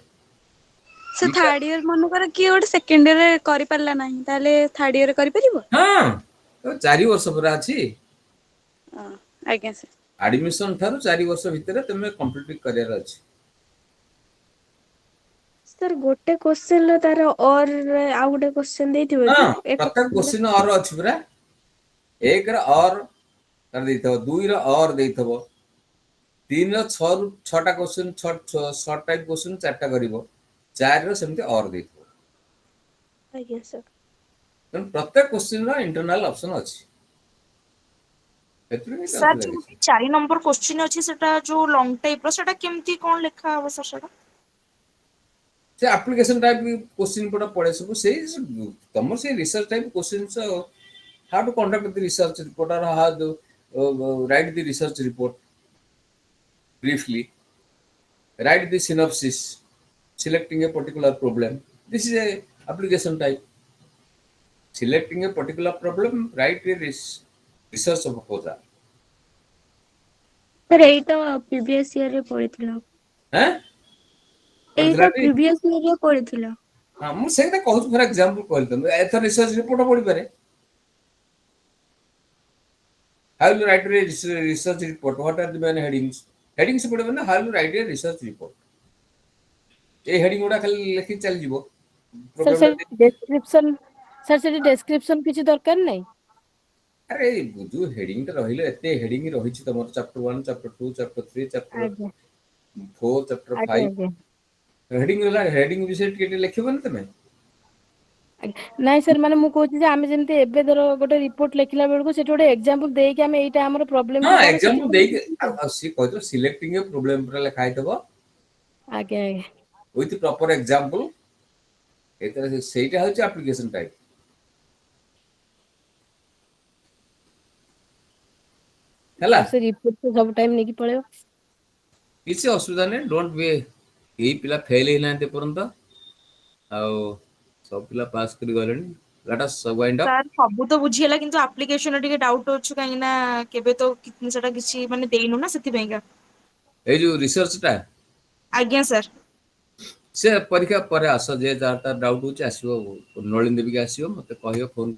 Speaker 8: ସେ ଥାର୍ଡ ଇୟର ମନେକର କିଏ ଗୋଟେ ସେକେଣ୍ଡ ଇୟରରେ କରିପାରିଲା ନାହିଁ, ତାହେଲେ ଥାର୍ଡ ଇୟରରେ କରିପାରିବ?
Speaker 2: ହଁ 4 ବର୍ଷ ପରା ଅଛି।
Speaker 8: ହଁ ଆଜ୍ଞା ସାର୍।
Speaker 2: ଆଡମିସନ ଠାରୁ 4 ବର୍ଷ ଭିତରେ ତମେ କମ୍ପ୍ଲିଟ କରିବାର ଅଛି।
Speaker 6: सर गोटे क्वेश्चन लो तार और आ गोटे क्वेश्चन देथिबो
Speaker 2: हाँ
Speaker 6: कि एक
Speaker 2: प्रत्येक क्वेश्चन और अच्छी पूरा एक और दुई और देथबो तीन छटा क्वेश्चन शॉर्ट टाइप क्वेश्चन चारटा करिवो चार सेमती और देथबो
Speaker 6: आज्ञा सर
Speaker 2: तेणु प्रत्येक क्वेश्चन रो इंटरनल ऑप्शन अछि एतरे
Speaker 11: सर
Speaker 2: असुविधा
Speaker 11: जो
Speaker 2: किछि
Speaker 11: 4 नंबर क्वेश्चन अछि सेटा जो लॉन्ग टाइप रो सेटा केमती कोन लिखा हबो सर सेटा
Speaker 2: से एप्लीकेशन टाइप क्वेश्चन पड़ा पड़े सब से तुम से research type question how to conduct the research report और how to write the research report briefly write the synopsis selecting a particular problem this is a application type selecting a particular problem write a research proposal
Speaker 6: sir Etah previous year रे पढ़िथिला
Speaker 2: हैं
Speaker 6: एटा
Speaker 2: पढ़िथला
Speaker 6: previous year रे पढ़िथिला
Speaker 2: हाँ मु सेटा कहू for example कहल तुम एथर research report पढ़ी पारे how will you write a research report what are the main headings headings पढ़बे ना how will you write a research report ए हेडिंग गुडा खाली लेखि चल जीवो
Speaker 4: सर
Speaker 2: प्रोग्राम
Speaker 4: से डेस्क्रिप्शन सर से डेस्क्रिप्शन किछि दरकार नै
Speaker 2: अरे जो हेडिंग टा रहिले एते हेडिंग रही छि तमर चैप्टर 1 चैप्टर 2 चैप्टर 3 चैप्टर
Speaker 4: आज्ञा
Speaker 2: 4 चैप्टर
Speaker 4: आज्ञा
Speaker 2: 5
Speaker 4: आज्ञा
Speaker 2: हेडिंग होला हेडिंग विषय के लिखिबन तमे
Speaker 4: ନାଇଁ ସାର୍ ମାନେ ମୁଁ କହୁଛି ଯେ ଆମେ ଯେମିତି ଏବେ ଧର ଗୋଟେ ରିପୋର୍ଟ ଲେଖିଲା ବେଳକୁ ସେଠି ଗୋଟେ ଏକ୍ସାମ୍ପଲ ଦେଇକି ଆମେ ଏଇଟା ଆମର ପ୍ରୋବ୍ଲେମ
Speaker 2: हां
Speaker 4: ଟି କଣ ସେଠି
Speaker 2: एग्जांपल देके सी कहतो सिलेक्टिंग ए प्रॉब्लम पर लिखा आइतबो
Speaker 4: आज्ञा आज्ञा
Speaker 2: विथ प्रॉपर एग्जांपल एतरे सेटा होची एप्लीकेशन टाइप हला
Speaker 4: सर से रिपोर्ट तो सब टाइम नेकी पळेबो
Speaker 2: किसी असुविधा नहीं डोंट बी एई पिला फेल ही नांते परंत आ सब पिला पास करी गलेनी let us wind up
Speaker 11: sir सब तो बुझियला किंतु एप्लीकेशन टिके डाउट होछु काहे ना केबे तो सेटा किछि माने देइनु ना सेति बेंगा
Speaker 2: ए जो रिसर्च टा
Speaker 11: आज्ञा सर
Speaker 2: से परीक्षा पर आस जे जाता डाउट होची आसीबो नलिन देवी के आसीबो मते कहियो फोन